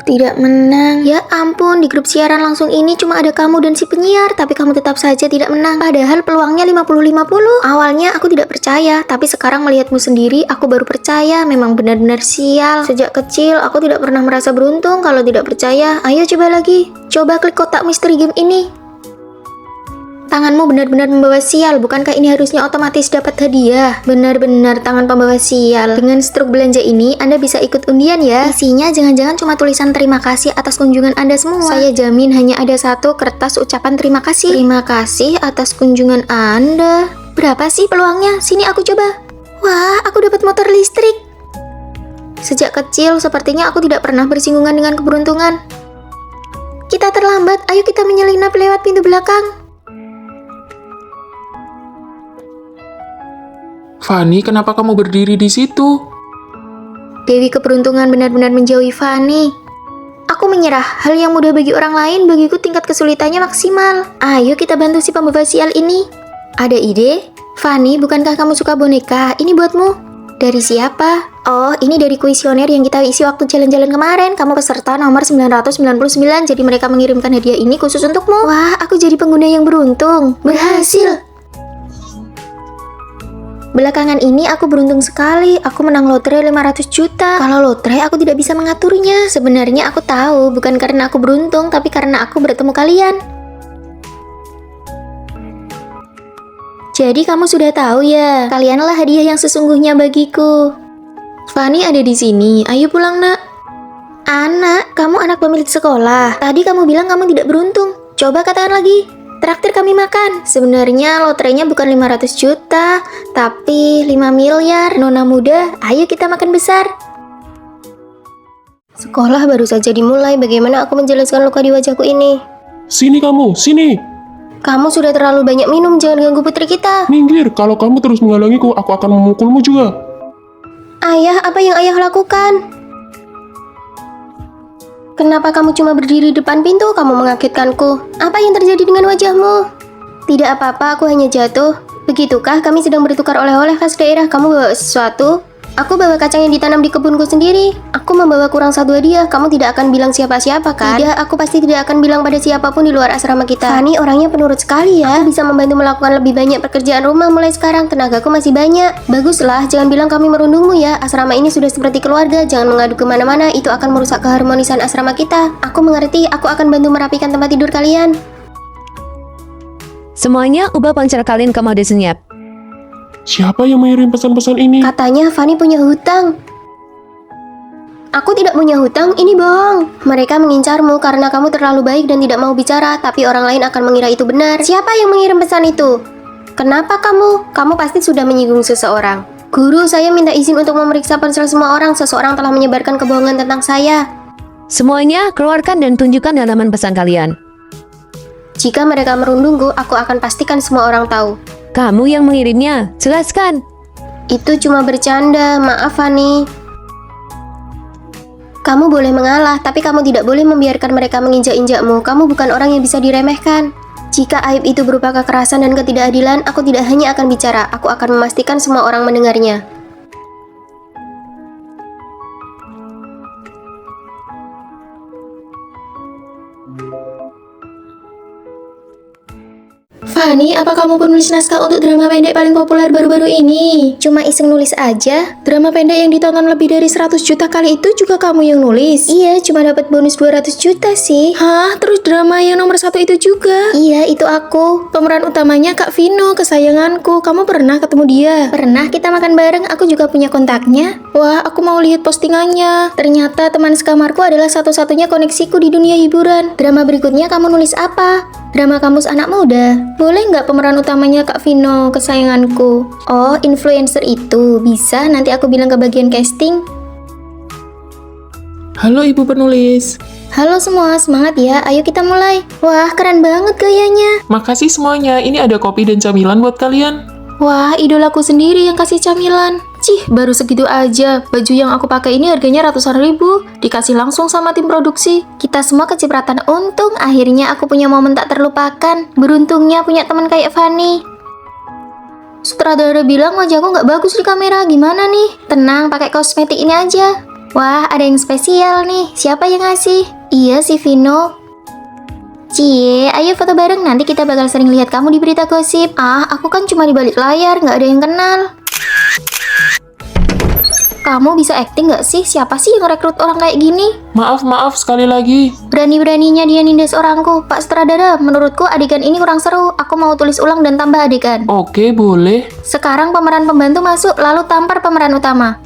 Tidak menang. Ya ampun, di grup siaran langsung ini cuma ada kamu dan si penyiar, tapi kamu tetap saja tidak menang. Padahal peluangnya 50-50. Awalnya aku tidak percaya, tapi sekarang melihatmu sendiri, aku baru percaya. Memang benar-benar sial. Sejak kecil, aku tidak pernah merasa beruntung kalau tidak percaya. Ayo coba lagi. Coba klik kotak misteri game ini. Tanganmu benar-benar membawa sial, bukankah ini harusnya otomatis dapat hadiah? Benar-benar tangan pembawa sial. Dengan struk belanja ini, Anda bisa ikut undian ya. Isinya jangan-jangan cuma tulisan terima kasih atas kunjungan Anda semua. Saya jamin hanya ada satu kertas ucapan terima kasih. Terima kasih atas kunjungan Anda. Berapa sih peluangnya? Sini aku coba. Wah, aku dapat motor listrik. Sejak kecil, sepertinya aku tidak pernah bersinggungan dengan keberuntungan. Kita terlambat, ayo kita menyelinap lewat pintu belakang. Fanny, kenapa kamu berdiri di situ? Dewi keberuntungan benar-benar menjauhi Fanny. Aku menyerah, hal yang mudah bagi orang lain, bagiku tingkat kesulitannya maksimal. Ayo kita bantu si pembawa sial ini. Ada ide? Fanny, bukankah kamu suka boneka? Ini buatmu. Dari siapa? Oh, ini dari kuesioner yang kita isi waktu jalan-jalan kemarin. Kamu peserta nomor 999, jadi mereka mengirimkan hadiah ini khusus untukmu. Wah, aku jadi pengguna yang beruntung. Berhasil! Belakangan ini aku beruntung sekali, aku menang lotre 500 juta. Kalau lotre aku tidak bisa mengaturnya. Sebenarnya aku tahu, bukan karena aku beruntung, tapi karena aku bertemu kalian. Jadi kamu sudah tahu ya, kalianlah hadiah yang sesungguhnya bagiku. Fanny ada di sini, ayo pulang nak. Anak, kamu anak pemilik sekolah. Tadi kamu bilang kamu tidak beruntung. Coba katakan lagi. Traktir kami makan. Sebenarnya lotrenya bukan 500 juta, tapi 5 miliar. Nona muda, ayo kita makan besar. Sekolah baru saja dimulai, bagaimana aku menjelaskan luka di wajahku ini? Sini kamu, sini! Kamu sudah terlalu banyak minum, jangan ganggu putri kita. Minggir, kalau kamu terus menghalangiku, aku akan memukulmu juga. Ayah, apa yang ayah lakukan? Kenapa kamu cuma berdiri depan pintu? Kamu mengagetkanku. Apa yang terjadi dengan wajahmu? Tidak apa-apa, aku hanya jatuh. Begitukah? Kami sedang bertukar oleh-oleh khas daerah. Kamu bawa sesuatu? Aku bawa kacang yang ditanam di kebunku sendiri. Aku membawa kurang satu hadiah. Kamu tidak akan bilang siapa-siapa kan? Tidak, aku pasti tidak akan bilang pada siapapun di luar asrama kita. Fanny orangnya penurut sekali ya. Aku bisa membantu melakukan lebih banyak pekerjaan rumah mulai sekarang. Tenagaku masih banyak. Baguslah, jangan bilang kami merundungmu ya. Asrama ini sudah seperti keluarga. Jangan mengadu kemana-mana. Itu akan merusak keharmonisan asrama kita. Aku mengerti. Aku akan bantu merapikan tempat tidur kalian. Semuanya ubah ponsel kalian ke mode senyap. Siapa yang mengirim pesan-pesan ini? Katanya Fanny punya hutang. Aku tidak punya hutang, ini bohong. Mereka mengincarmu karena kamu terlalu baik dan tidak mau bicara, tapi orang lain akan mengira itu benar. Siapa yang mengirim pesan itu? Kenapa kamu? Kamu pasti sudah menyinggung seseorang. Guru, saya minta izin untuk memeriksa ponsel semua orang. Seseorang telah menyebarkan kebohongan tentang saya. Semuanya keluarkan dan tunjukkan halaman pesan kalian. Jika mereka merundungku, aku akan pastikan semua orang tahu. Kamu yang mengirimnya, jelaskan. Itu cuma bercanda, maaf Fanny. Kamu boleh mengalah, tapi kamu tidak boleh membiarkan mereka menginjak-injakmu. Kamu bukan orang yang bisa diremehkan. Jika aib itu berupa kekerasan dan ketidakadilan, aku tidak hanya akan bicara, aku akan memastikan semua orang mendengarnya. Fanny, apa kamu penulis naskah untuk drama pendek paling populer baru-baru ini? Cuma iseng nulis aja. Drama pendek yang ditonton lebih dari 100 juta kali itu juga kamu yang nulis? Iya, cuma dapat bonus 200 juta sih. Hah? Terus drama yang nomor 1 itu juga? Iya, itu aku. Pemeran utamanya Kak Vino, kesayanganku. Kamu pernah ketemu dia? Pernah kita makan bareng, aku juga punya kontaknya. Wah, aku mau lihat postingannya. Ternyata teman sekamarku adalah satu-satunya koneksiku di dunia hiburan. Drama berikutnya kamu nulis apa? Drama kamus anak muda. Boleh nggak pemeran utamanya Kak Vino, kesayanganku? Oh, influencer itu. Bisa, nanti aku bilang ke bagian casting. Halo Ibu penulis. Halo semua, semangat ya. Ayo kita mulai. Wah, keren banget gayanya. Makasih semuanya, ini ada kopi dan camilan buat kalian. Wah, idolaku sendiri yang kasih camilan. Cih, baru segitu aja. Baju yang aku pakai ini harganya ratusan ribu. Dikasih langsung sama tim produksi. Kita semua kecipratan untung. Akhirnya aku punya momen tak terlupakan. Beruntungnya punya teman kayak Fanny. Sutradara bilang wajahku nggak bagus di kamera. Gimana nih? Tenang, pakai kosmetik ini aja. Wah, ada yang spesial nih. Siapa yang ngasih? Iya, si Vino. Cie, ayo foto bareng. Nanti kita bakal sering lihat kamu di berita gosip. Ah, aku kan cuma di balik layar, nggak ada yang kenal. Kamu bisa acting nggak sih? Siapa sih yang rekrut orang kayak gini? Maaf sekali lagi. Berani-beraninya dia nindas orangku. Pak Sutradara, menurutku adegan ini kurang seru. Aku mau tulis ulang dan tambah adegan. Oke, boleh. Sekarang pemeran pembantu masuk, lalu tampar pemeran utama.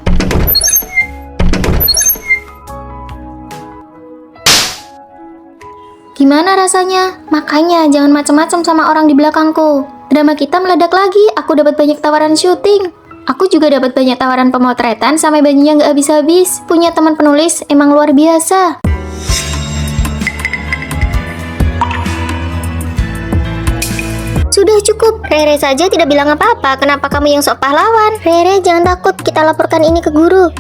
Gimana rasanya? Makanya jangan macem-macem sama orang di belakangku. Drama kita meledak lagi, aku dapat banyak tawaran syuting. Aku juga dapat banyak tawaran pemotretan sampai bajunya nggak habis-habis. Punya teman penulis emang luar biasa. Sudah cukup. Rere saja tidak bilang apa-apa. Kenapa kamu yang sok pahlawan? Rere, jangan takut. Kita laporkan ini ke guru.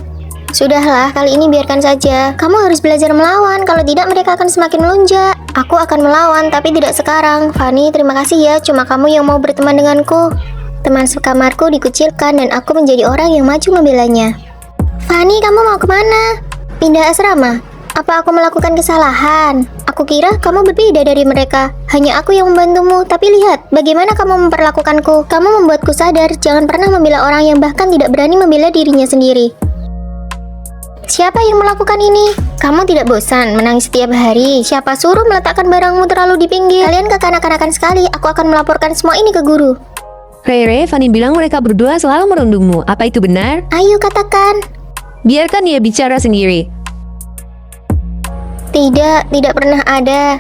Sudahlah, kali ini biarkan saja. Kamu harus belajar melawan. Kalau tidak, mereka akan semakin melunjak. Aku akan melawan, tapi tidak sekarang. Fanny, terima kasih ya. Cuma kamu yang mau berteman denganku. Teman sekamarku dikucilkan dan aku menjadi orang yang maju membelanya. Fanny, kamu mau kemana? Pindah asrama? Apa aku melakukan kesalahan? Aku kira kamu berbeda dari mereka. Hanya aku yang membantumu. Tapi lihat, bagaimana kamu memperlakukanku. Kamu membuatku sadar, jangan pernah membela orang yang bahkan tidak berani membela dirinya sendiri. Siapa yang melakukan ini? Kamu tidak bosan menangis setiap hari? Siapa suruh meletakkan barangmu terlalu di pinggir? Kalian kekanak-kanakan sekali. Aku akan melaporkan semua ini ke guru. Rere, Fanny bilang mereka berdua selalu merundungmu. Apa itu benar? Ayo katakan. Biarkan dia bicara sendiri. Tidak pernah ada.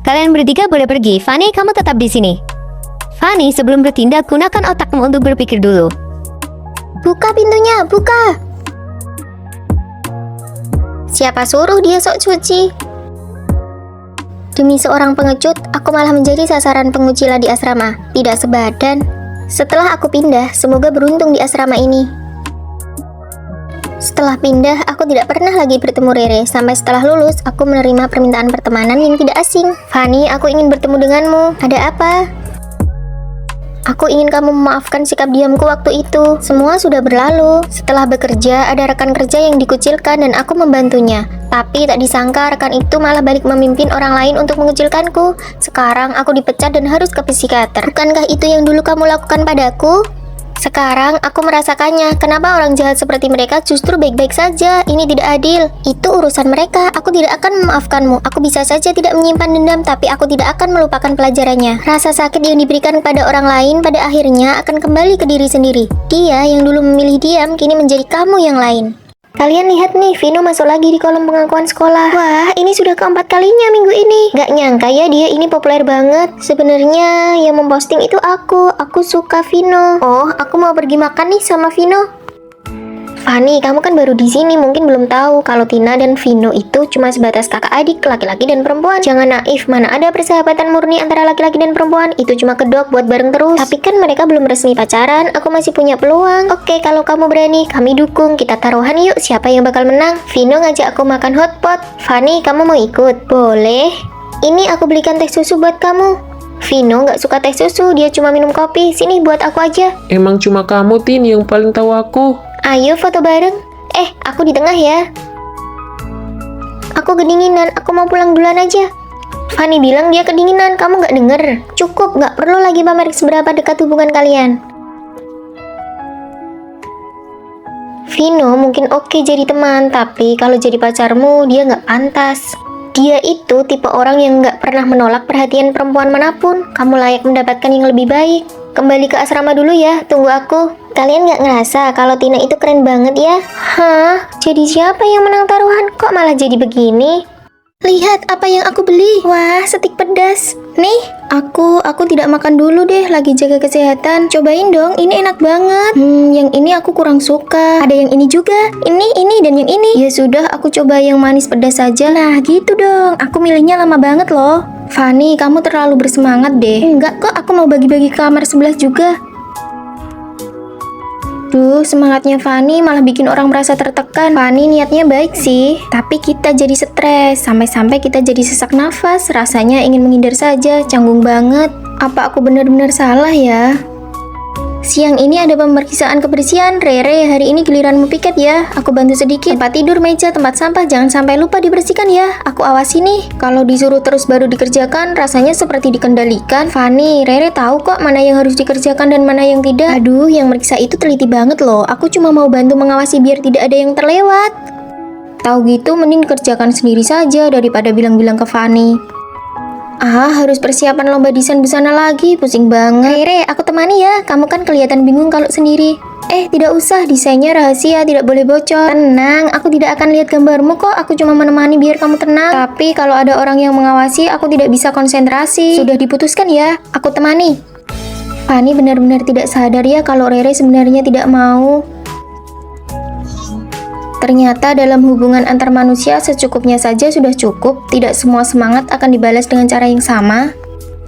Kalian bertiga boleh pergi. Fanny, kamu tetap di sini. Fanny, sebelum bertindak, gunakan otakmu untuk berpikir dulu. Buka pintunya, buka. Siapa suruh dia sok cuci? Demi seorang pengecut, aku malah menjadi sasaran pengucilan di asrama. Tidak sebadan. Setelah aku pindah, semoga beruntung di asrama ini. Setelah pindah, aku tidak pernah lagi bertemu Rere. Sampai setelah lulus, aku menerima permintaan pertemanan yang tidak asing. Fanny, aku ingin bertemu denganmu. Ada apa? Aku ingin kamu memaafkan sikap diamku waktu itu. Semua sudah berlalu. Setelah bekerja, ada rekan kerja yang dikucilkan dan aku membantunya. Tapi tak disangka rekan itu malah balik memimpin orang lain untuk mengucilkanku. Sekarang aku dipecat dan harus ke psikiater. Bukankah itu yang dulu kamu lakukan padaku? Sekarang aku merasakannya. Kenapa orang jahat seperti mereka justru baik-baik saja? Ini tidak adil. Itu urusan mereka. Aku tidak akan memaafkanmu. Aku bisa saja tidak menyimpan dendam, tapi aku tidak akan melupakan pelajarannya. Rasa sakit yang diberikan kepada orang lain pada akhirnya akan kembali ke diri sendiri. Dia yang dulu memilih diam, kini menjadi kamu yang lain. Kalian lihat nih, Vino masuk lagi di kolom pengakuan sekolah. Wah, ini sudah keempat kalinya minggu ini. Gak nyangka ya dia ini populer banget. Sebenarnya yang memposting itu aku. Aku suka Vino. Oh, aku mau pergi makan nih sama Vino. Fanny, kamu kan baru di sini, mungkin belum tahu kalau Tina dan Vino itu cuma sebatas kakak adik, laki-laki dan perempuan. Jangan naif, mana ada persahabatan murni antara laki-laki dan perempuan. Itu cuma kedok buat bareng terus. Tapi kan mereka belum resmi pacaran, aku masih punya peluang. Oke, kalau kamu berani, kami dukung. Kita taruhan yuk, siapa yang bakal menang? Vino ngajak aku makan hotpot. Fanny, kamu mau ikut? Boleh. Ini aku belikan teh susu buat kamu. Vino nggak suka teh susu, dia cuma minum kopi. Sini buat aku aja. Emang cuma kamu, Tin, yang paling tahu aku. Ayo foto bareng. Aku di tengah ya. Aku kedinginan, aku mau pulang duluan aja. Fanny bilang dia kedinginan, kamu nggak denger. Cukup, nggak perlu lagi pamer seberapa dekat hubungan kalian. Vino mungkin oke jadi teman, tapi kalau jadi pacarmu, dia nggak pantas. Dia itu tipe orang yang nggak pernah menolak perhatian perempuan manapun. Kamu layak mendapatkan yang lebih baik. Kembali ke asrama dulu ya, tunggu aku. Kalian nggak ngerasa kalau Tina itu keren banget ya? Hah? Jadi siapa yang menang taruhan? Kok malah jadi begini? Lihat apa yang aku beli. Wah, stik pedas. Nih, aku tidak makan dulu deh, lagi jaga kesehatan. Cobain dong, ini enak banget. Yang ini aku kurang suka. Ada yang ini juga. Ini, dan yang ini. Ya sudah, aku coba yang manis pedas saja. Nah, gitu dong. Aku milihnya lama banget loh. Fanny, kamu terlalu bersemangat deh. Enggak kok, aku mau bagi-bagi kamar sebelah juga. Duh, semangatnya Fanny malah bikin orang merasa tertekan. Fanny niatnya baik sih, tapi kita jadi stres. Sampai-sampai kita jadi sesak nafas. Rasanya ingin menghindar saja, canggung banget. Apa aku benar-benar salah ya? Siang ini ada pemeriksaan kebersihan. Rere, hari ini giliranmu piket ya. Aku bantu sedikit. Tempat tidur, meja, tempat sampah, jangan sampai lupa dibersihkan ya. Aku awasi nih. Kalau disuruh terus baru dikerjakan, rasanya seperti dikendalikan. Fanny, Rere tahu kok mana yang harus dikerjakan dan mana yang tidak. Aduh, yang meriksa itu teliti banget loh. Aku cuma mau bantu mengawasi biar tidak ada yang terlewat. Tahu gitu, mending dikerjakan sendiri saja daripada bilang-bilang ke Fanny. Harus persiapan lomba desain busana lagi, pusing banget. Rere, aku temani ya, kamu kan kelihatan bingung kalau sendiri. Tidak usah, desainnya rahasia, tidak boleh bocor. Tenang, aku tidak akan lihat gambarmu kok, aku cuma menemani biar kamu tenang. Tapi kalau ada orang yang mengawasi, aku tidak bisa konsentrasi. Sudah diputuskan ya, aku temani. Fanny benar-benar tidak sadar ya kalau Rere sebenarnya tidak mau. Ternyata dalam hubungan antar manusia secukupnya saja sudah cukup, tidak semua semangat akan dibalas dengan cara yang sama.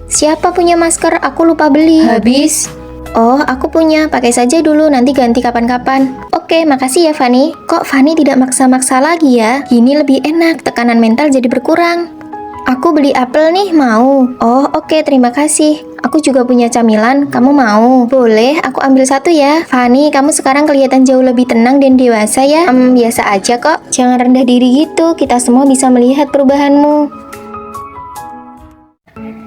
Siapa punya masker? Aku lupa beli. Habis. Oh, aku punya, pakai saja dulu, nanti ganti kapan-kapan. Oke, makasih ya Fanny. Kok Fanny tidak maksa-maksa lagi ya? Gini lebih enak, tekanan mental jadi berkurang. Aku beli apel nih, mau? Oh, oke, terima kasih. Aku juga punya camilan, kamu mau? Boleh, aku ambil satu ya. Fanny, kamu sekarang kelihatan jauh lebih tenang dan dewasa ya. Biasa aja kok. Jangan rendah diri gitu, kita semua bisa melihat perubahanmu.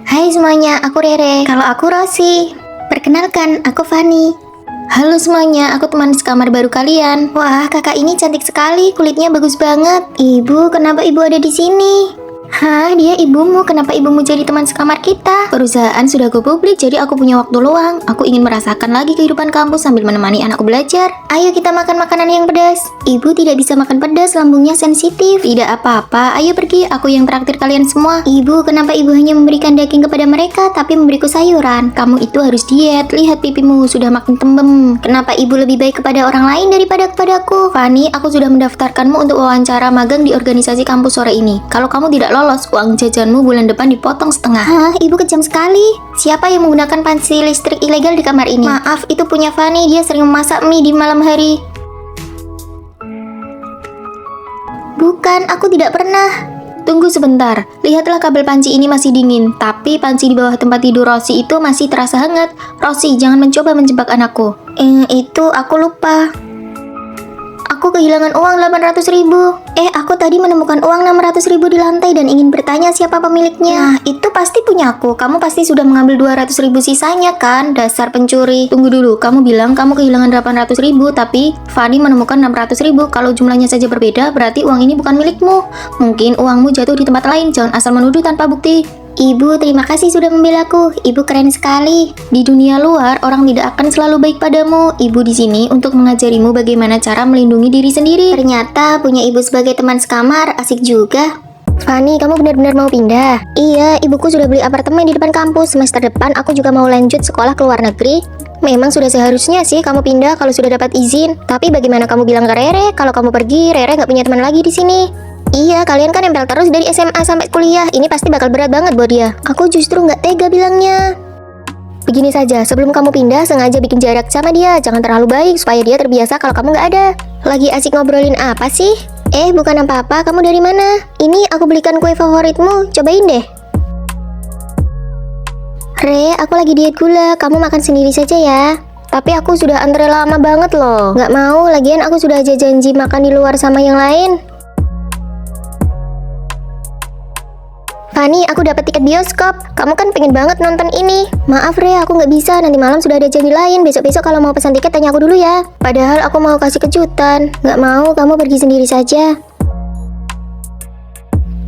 Hai semuanya, aku Rere. Kalau aku Rosi. Perkenalkan, aku Fanny. Halo semuanya, aku teman sekamar baru kalian. Wah, kakak ini cantik sekali, kulitnya bagus banget. Ibu, kenapa ibu ada di sini? Hah, dia ibumu. Kenapa ibumu jadi teman sekamar kita? Perusahaan sudah go publik, jadi aku punya waktu luang. Aku ingin merasakan lagi kehidupan kampus sambil menemani anakku belajar. Ayo kita makan makanan yang pedas. Ibu tidak bisa makan pedas, lambungnya sensitif. Tidak apa-apa, ayo pergi. Aku yang traktir kalian semua. Ibu, kenapa ibu hanya memberikan daging kepada mereka, tapi memberiku sayuran? Kamu itu harus diet. Lihat pipimu, sudah makin tembem. Kenapa ibu lebih baik kepada orang lain daripada kepadaku? Fanny, aku sudah mendaftarkanmu untuk wawancara magang di organisasi kampus sore ini. Kalau kamu tidak lolos, uang jajanmu bulan depan dipotong setengah. Hah, ibu kejam sekali. Siapa yang menggunakan panci listrik ilegal di kamar ini? Maaf, itu punya Fanny. Dia sering memasak mie di malam hari. Bukan, aku tidak pernah. Tunggu sebentar, lihatlah kabel panci ini masih dingin. Tapi panci di bawah tempat tidur Rosi itu masih terasa hangat. Rosi, jangan mencoba menjebak anakku. Itu aku lupa. Aku Aku kehilangan uang 800.000. Aku tadi menemukan uang 600.000 di lantai dan ingin bertanya siapa pemiliknya. Nah, itu pasti punyaku. Kamu pasti sudah mengambil 200.000 sisanya kan, dasar pencuri. Tunggu dulu, kamu bilang kamu kehilangan 800.000, tapi Fanny menemukan 600.000. Kalau jumlahnya saja berbeda, berarti uang ini bukan milikmu. Mungkin uangmu jatuh di tempat lain, jangan asal menuduh tanpa bukti. Ibu, terima kasih sudah membelaku. Ibu keren sekali. Di dunia luar, orang tidak akan selalu baik padamu. Ibu di sini untuk mengajarimu bagaimana cara melindungi diri sendiri. Ternyata punya ibu sebagai teman sekamar, asik juga. Fanny, kamu benar-benar mau pindah? Iya, ibuku sudah beli apartemen di depan kampus. Semester depan aku juga mau lanjut sekolah ke luar negeri. Memang sudah seharusnya sih kamu pindah kalau sudah dapat izin. Tapi bagaimana kamu bilang ke Rere kalau kamu pergi, Rere nggak punya teman lagi di sini? Iya, kalian kan nempel terus dari SMA sampai kuliah. Ini pasti bakal berat banget buat dia. Aku justru nggak tega bilangnya. Begini saja, sebelum kamu pindah, sengaja bikin jarak sama dia. Jangan terlalu baik, supaya dia terbiasa kalau kamu nggak ada. Lagi asik ngobrolin apa sih? Bukan apa-apa, kamu dari mana? Ini aku belikan kue favoritmu, cobain deh. Re, aku lagi diet gula, kamu makan sendiri saja ya. Tapi aku sudah antre lama banget loh. Nggak mau, lagian aku sudah aja janji makan di luar sama yang lain. Fanny, aku dapat tiket bioskop. Kamu kan pengen banget nonton ini. Maaf Re, aku nggak bisa. Nanti malam sudah ada janji lain. Besok-besok kalau mau pesan tiket tanya aku dulu ya. Padahal aku mau kasih kejutan. Nggak mau, kamu pergi sendiri saja.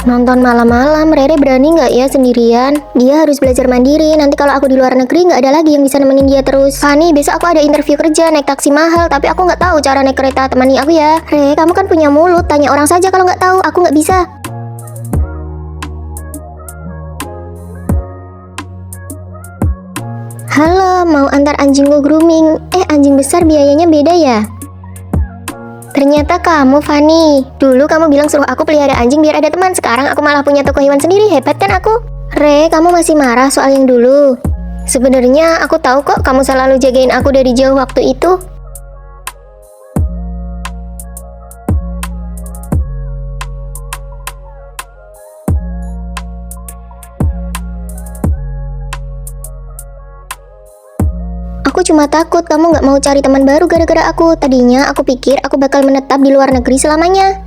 Nonton malam-malam, Rere berani nggak ya sendirian? Dia harus belajar mandiri. Nanti kalau aku di luar negeri nggak ada lagi yang bisa nemenin dia terus. Fanny, besok aku ada interview kerja naik taksi mahal. Tapi aku nggak tahu cara naik kereta. Temani aku ya. Re, kamu kan punya mulut. Tanya orang saja kalau nggak tahu. Aku nggak bisa. Halo, mau antar anjingku grooming. Anjing besar biayanya beda ya? Ternyata kamu, Fanny. Dulu kamu bilang suruh aku pelihara anjing biar ada teman. Sekarang aku malah punya toko hewan sendiri. Hebat kan aku? Re, kamu masih marah soal yang dulu? Sebenarnya aku tahu kok kamu selalu jagain aku dari jauh waktu itu. Aku cuma takut kamu nggak mau cari teman baru gara-gara aku. Tadinya aku pikir aku bakal menetap di luar negeri selamanya.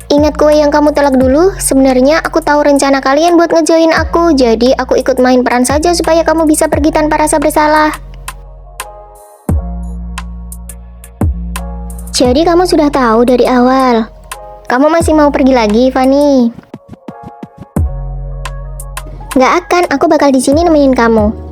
Ingat kue yang kamu tolak dulu? Sebenarnya aku tahu rencana kalian buat ngejoin aku. Jadi aku ikut main peran saja supaya kamu bisa pergi tanpa rasa bersalah. Jadi kamu sudah tahu dari awal. Kamu masih mau pergi lagi, Fanny? Nggak akan, aku bakal di sini nemenin kamu.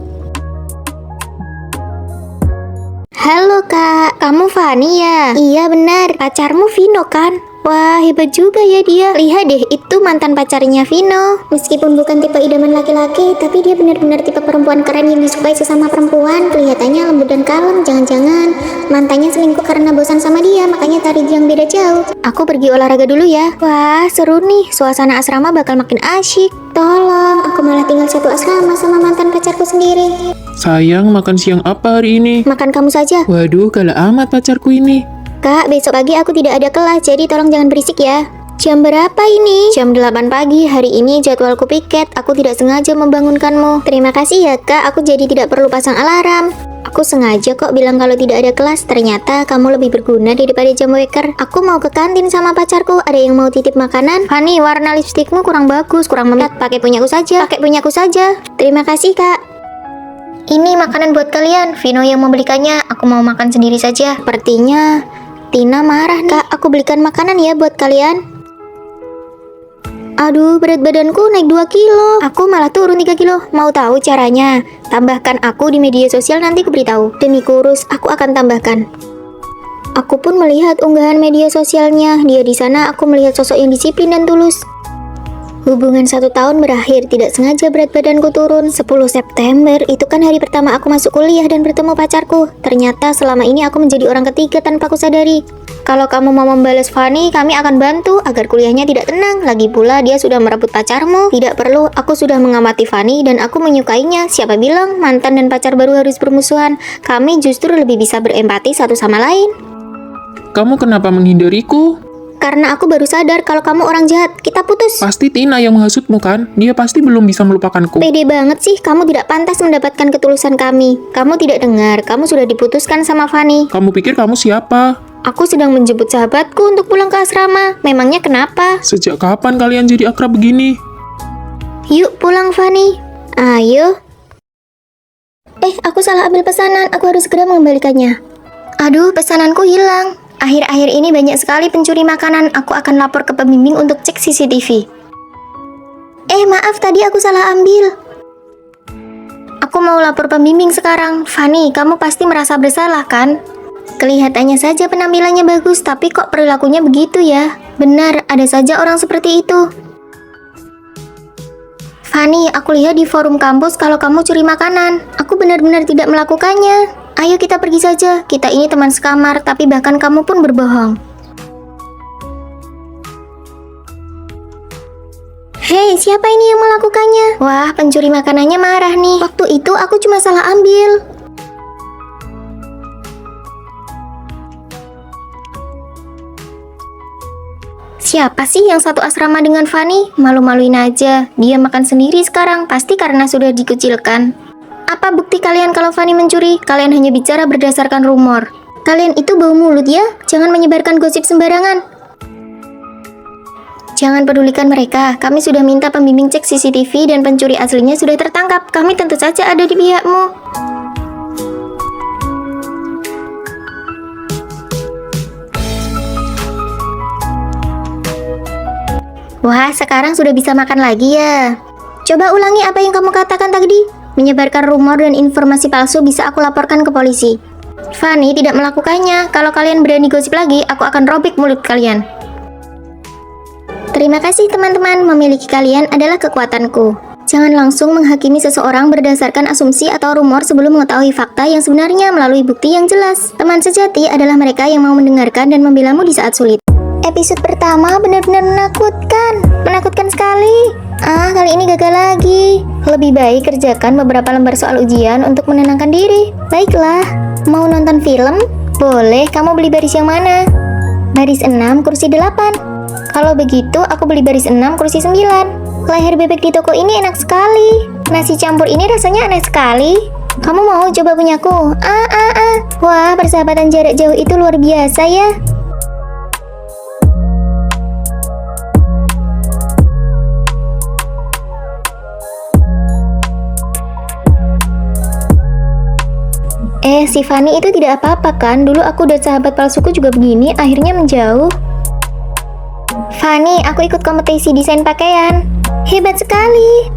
Halo kak, kamu Fanny ya? Iya benar, pacarmu Vino kan? Wah hebat juga ya dia. Lihat deh, itu mantan pacarnya Vino. Meskipun bukan tipe idaman laki-laki, tapi dia benar-benar tipe perempuan keren yang disukai sesama perempuan. Kelihatannya lembut dan kalem. Jangan-jangan mantannya selingkuh karena bosan sama dia, makanya tarik yang beda jauh. Aku pergi olahraga dulu ya. Wah seru nih, suasana asrama bakal makin asyik. Tolong, aku malah tinggal satu asrama sama mantan pacarku sendiri. Sayang, makan siang apa hari ini? Makan kamu saja. Waduh, galak amat pacarku ini. Kak, besok pagi aku tidak ada kelas, jadi tolong jangan berisik ya. Jam berapa ini? Jam 8 pagi, hari ini jadwalku piket. Aku tidak sengaja membangunkanmu. Terima kasih ya kak, aku jadi tidak perlu pasang alarm. Aku sengaja kok bilang kalau tidak ada kelas. Ternyata kamu lebih berguna daripada jam waker. Aku mau ke kantin sama pacarku. Ada yang mau titip makanan? Fanny, warna lipstikmu kurang bagus, kurang memikat. Pakai punyaku saja. Pakai punyaku saja. Terima kasih kak. Ini makanan buat kalian. Vino yang membelikannya. Aku mau makan sendiri saja. Sepertinya Tina marah nih. Kak, aku belikan makanan ya buat kalian. Aduh, berat badanku naik 2 kilo. Aku malah turun 3 kilo. Mau tahu caranya? Tambahkan aku di media sosial, nanti aku beritahu. Demi kurus, aku akan tambahkan. Aku pun melihat unggahan media sosialnya. Dia di sana, aku melihat sosok yang disiplin dan tulus. Hubungan 1 tahun berakhir, tidak sengaja berat badanku turun. 10 September, itu kan hari pertama aku masuk kuliah dan bertemu pacarku. Ternyata selama ini aku menjadi orang ketiga tanpa aku sadari. Kalau kamu mau membalas Fanny, kami akan bantu agar kuliahnya tidak tenang. Lagi pula dia sudah merebut pacarmu. Tidak perlu, aku sudah mengamati Fanny dan aku menyukainya. Siapa bilang mantan dan pacar baru harus bermusuhan? Kami justru lebih bisa berempati satu sama lain. Kamu kenapa menghindariku? Karena aku baru sadar kalau kamu orang jahat. Kita putus. Pasti Tina yang menghasutmu kan? Dia pasti belum bisa melupakanku. Pede banget sih, kamu tidak pantas mendapatkan ketulusan kami. Kamu tidak dengar, kamu sudah diputuskan sama Fanny. Kamu pikir kamu siapa? Aku sedang menjemput sahabatku untuk pulang ke asrama. Memangnya kenapa? Sejak kapan kalian jadi akrab begini? Yuk pulang, Fanny. Ayo. Aku salah ambil pesanan. Aku harus segera mengembalikannya. Aduh, pesananku hilang. Akhir-akhir ini banyak sekali pencuri makanan. Aku akan lapor ke pembimbing untuk cek CCTV. Maaf, tadi aku salah ambil. Aku mau lapor pembimbing sekarang. Fanny, kamu pasti merasa bersalah kan? Kelihatannya saja penampilannya bagus, tapi kok perilakunya begitu ya? Benar, ada saja orang seperti itu. Fanny, aku lihat di forum kampus kalau kamu curi makanan. Aku benar-benar tidak melakukannya. Ayo kita pergi saja. Kita ini teman sekamar, tapi bahkan kamu pun berbohong. Hei, siapa ini yang melakukannya? Wah, pencuri makanannya marah nih. Waktu itu aku cuma salah ambil. Siapa sih yang satu asrama dengan Fanny? Malu-maluin aja. Dia makan sendiri sekarang, pasti karena sudah dikucilkan. Apa bukti kalian kalau Fanny mencuri? Kalian hanya bicara berdasarkan rumor. Kalian itu bau mulut ya? Jangan menyebarkan gosip sembarangan. Jangan pedulikan mereka. Kami sudah minta pembimbing cek CCTV dan pencuri aslinya sudah tertangkap. Kami tentu saja ada di pihakmu. Wah, sekarang sudah bisa makan lagi ya. Coba ulangi apa yang kamu katakan tadi. Menyebarkan rumor dan informasi palsu bisa aku laporkan ke polisi. Fanny tidak melakukannya. Kalau kalian berani gosip lagi, aku akan robek mulut kalian. Terima kasih teman-teman, memiliki kalian adalah kekuatanku. Jangan langsung menghakimi seseorang berdasarkan asumsi atau rumor sebelum mengetahui fakta yang sebenarnya melalui bukti yang jelas. Teman sejati adalah mereka yang mau mendengarkan dan membelamu di saat sulit. Episode pertama benar-benar menakutkan sekali. Kali ini gagal lagi. Lebih baik kerjakan beberapa lembar soal ujian untuk menenangkan diri. Baiklah, mau nonton film? Boleh, kamu beli baris yang mana? Baris 6, kursi 8. Kalau begitu, aku beli baris 6, kursi 9. Leher bebek di toko ini enak sekali. Nasi campur ini rasanya aneh sekali. Kamu mau coba punyaku? Wah, persahabatan jarak jauh itu luar biasa ya. Si Fanny itu tidak apa-apa kan? Dulu aku dan sahabat palsuku juga begini, akhirnya menjauh. Fanny, aku ikut kompetisi desain pakaian. Hebat sekali.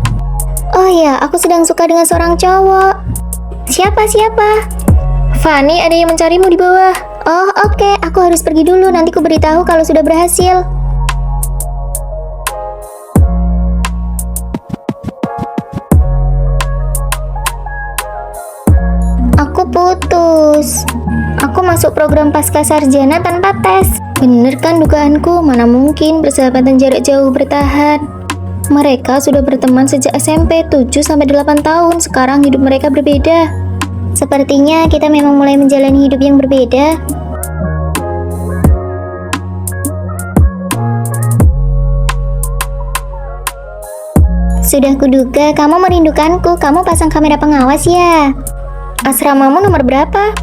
Oh ya, aku sedang suka dengan seorang cowok. Siapa? Fanny, ada yang mencarimu di bawah. Oh, oke. Aku harus pergi dulu, nanti ku beritahu kalau sudah berhasil. Aku putus. Aku masuk program pasca sarjana tanpa tes. Bener kan dugaanku? Mana mungkin persahabatan jarak jauh bertahan. Mereka sudah berteman sejak SMP 7-8 tahun. Sekarang hidup mereka berbeda. Sepertinya kita memang mulai menjalani hidup yang berbeda. Sudah kuduga kamu merindukanku. Kamu pasang kamera pengawas ya? Asramamu nomor berapa?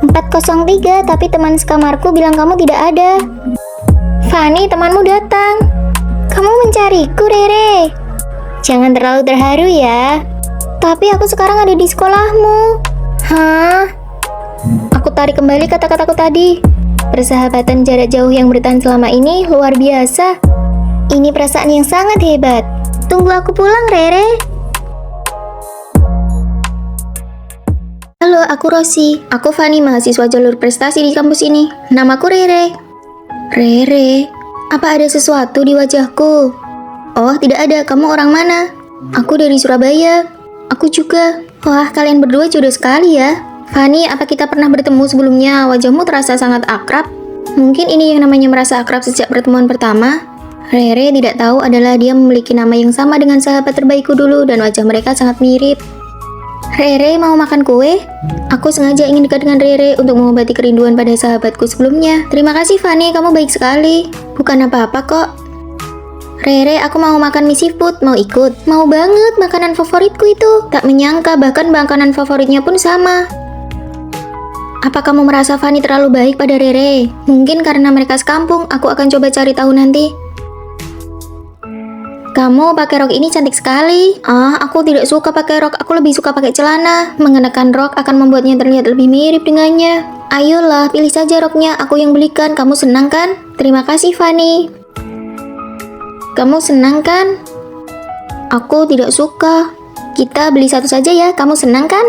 403, tapi teman sekamarku bilang kamu tidak ada. Fanny, temanmu datang. Kamu mencariku, Rere. Jangan terlalu terharu ya. Tapi aku sekarang ada di sekolahmu. Hah? Aku tarik kembali kata-kataku tadi. Persahabatan jarak jauh yang bertahan selama ini luar biasa. Ini perasaan yang sangat hebat. Tunggu aku pulang, Rere. Halo, aku Rosi. Aku Fanny, mahasiswa jalur prestasi di kampus ini. Namaku Rere. Rere, apa ada sesuatu di wajahku? Oh, tidak ada. Kamu orang mana? Aku dari Surabaya. Aku juga. Wah, kalian berdua jodoh sekali ya. Fanny, apa kita pernah bertemu sebelumnya? Wajahmu terasa sangat akrab. Mungkin ini yang namanya merasa akrab sejak pertemuan pertama. Rere tidak tahu adalah dia memiliki nama yang sama dengan sahabat terbaikku dulu dan wajah mereka sangat mirip. Rere, mau makan kue? Aku sengaja ingin dekat dengan Rere untuk mengobati kerinduan pada sahabatku sebelumnya. Terima kasih Fanny, kamu baik sekali. Bukan apa-apa kok. Rere, aku mau makan mie seafood, mau ikut? Mau banget, makanan favoritku itu. Tak menyangka bahkan makanan favoritnya pun sama. Apa kamu merasa Fanny terlalu baik pada Rere? Mungkin karena mereka sekampung, aku akan coba cari tahu nanti. Kamu pakai rok ini cantik sekali. Aku tidak suka pakai rok, aku lebih suka pakai celana. Mengenakan rok akan membuatnya terlihat lebih mirip dengannya. Ayolah, pilih saja roknya, aku yang belikan. Kamu senang kan? Terima kasih, Fanny. Kamu senang kan? Aku tidak suka. Kita beli satu saja ya, kamu senang kan?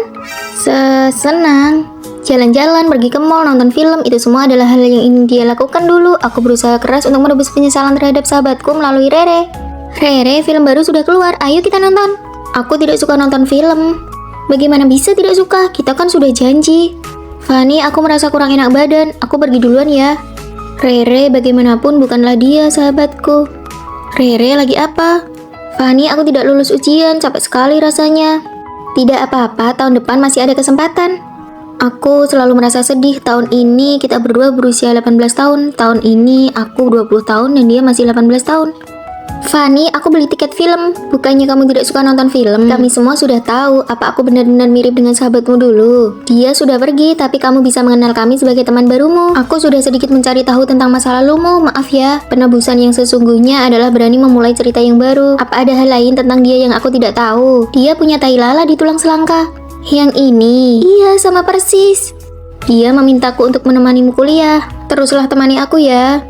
Senang. Jalan-jalan, pergi ke mall, nonton film, itu semua adalah hal yang ingin dia lakukan dulu. Aku berusaha keras untuk menebus penyesalan terhadap sahabatku melalui Rere. Rere, film baru sudah keluar, ayo kita nonton. Aku tidak suka nonton film. Bagaimana bisa tidak suka? Kita kan sudah janji. Fanny, aku merasa kurang enak badan, aku pergi duluan ya. Rere, bagaimanapun bukanlah dia sahabatku. Rere, lagi apa? Fanny, aku tidak lulus ujian, capek sekali rasanya. Tidak apa-apa, tahun depan masih ada kesempatan. Aku selalu merasa sedih, tahun ini kita berdua berusia 18 tahun. Tahun ini aku 20 tahun dan dia masih 18 tahun. Fanny, aku beli tiket film. Bukannya kamu tidak suka nonton film? Kami semua sudah tahu, apa aku benar-benar mirip dengan sahabatmu dulu? Dia sudah pergi, tapi kamu bisa mengenal kami sebagai teman barumu. Aku sudah sedikit mencari tahu tentang masa lalumu, maaf ya. Penebusan yang sesungguhnya adalah berani memulai cerita yang baru. Apa ada hal lain tentang dia yang aku tidak tahu? Dia punya tai lala di tulang selangka. Yang ini? Iya, sama persis. Dia memintaku untuk menemanimu kuliah. Teruslah temani aku ya.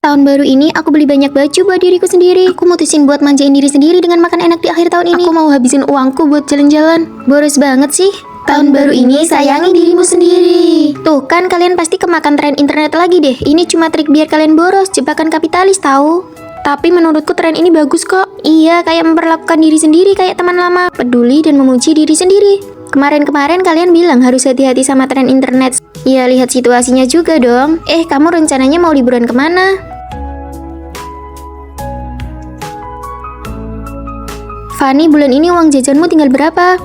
Tahun baru ini aku beli banyak baju buat diriku sendiri. Aku mutusin buat manjain diri sendiri dengan makan enak di akhir tahun ini. Aku mau habisin uangku buat jalan-jalan. Boros banget sih. Tahun baru ini sayangi dirimu sendiri. Tuh kan kalian pasti kemakan tren internet lagi deh. Ini cuma trik biar kalian boros, jebakan kapitalis tahu. Tapi menurutku tren ini bagus kok. Iya, kayak memperlakukan diri sendiri kayak teman lama. Peduli dan memuji diri sendiri. Kemarin-kemarin kalian bilang harus hati-hati sama tren internet. Ya lihat situasinya juga dong. Kamu rencananya mau liburan kemana? Fanny, bulan ini uang jajanmu tinggal berapa?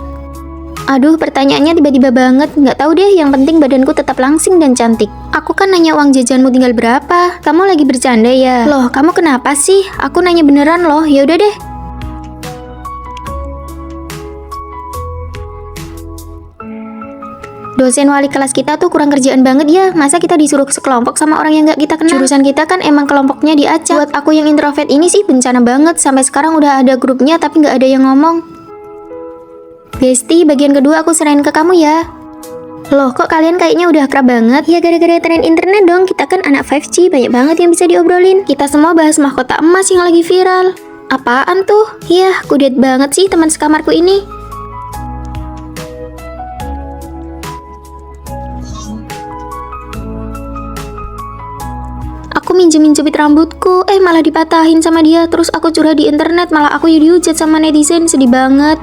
Aduh, pertanyaannya tiba-tiba banget. Nggak tahu deh, yang penting badanku tetap langsing dan cantik. Aku kan nanya uang jajanmu tinggal berapa. Kamu lagi bercanda ya? Loh, kamu kenapa sih? Aku nanya beneran loh. Ya udah deh. Dosen wali kelas kita tuh kurang kerjaan banget ya. Masa kita disuruh sekelompok sama orang yang gak kita kenal? Jurusan kita kan emang kelompoknya diacak. Buat aku yang introvert ini sih bencana banget. Sampai sekarang udah ada grupnya tapi gak ada yang ngomong. Besti, bagian kedua aku serahin ke kamu ya. Loh, kok kalian kayaknya udah akrab banget? Ya gara-gara tren internet dong. Kita kan anak 5G, banyak banget yang bisa diobrolin. Kita semua bahas mahkota emas yang lagi viral. Apaan tuh? Yah, kudet banget sih teman sekamarku ini. Aku minjem-jepit rambutku, malah dipatahin sama dia. Terus aku curhat di internet, malah aku dihujat sama netizen, sedih banget.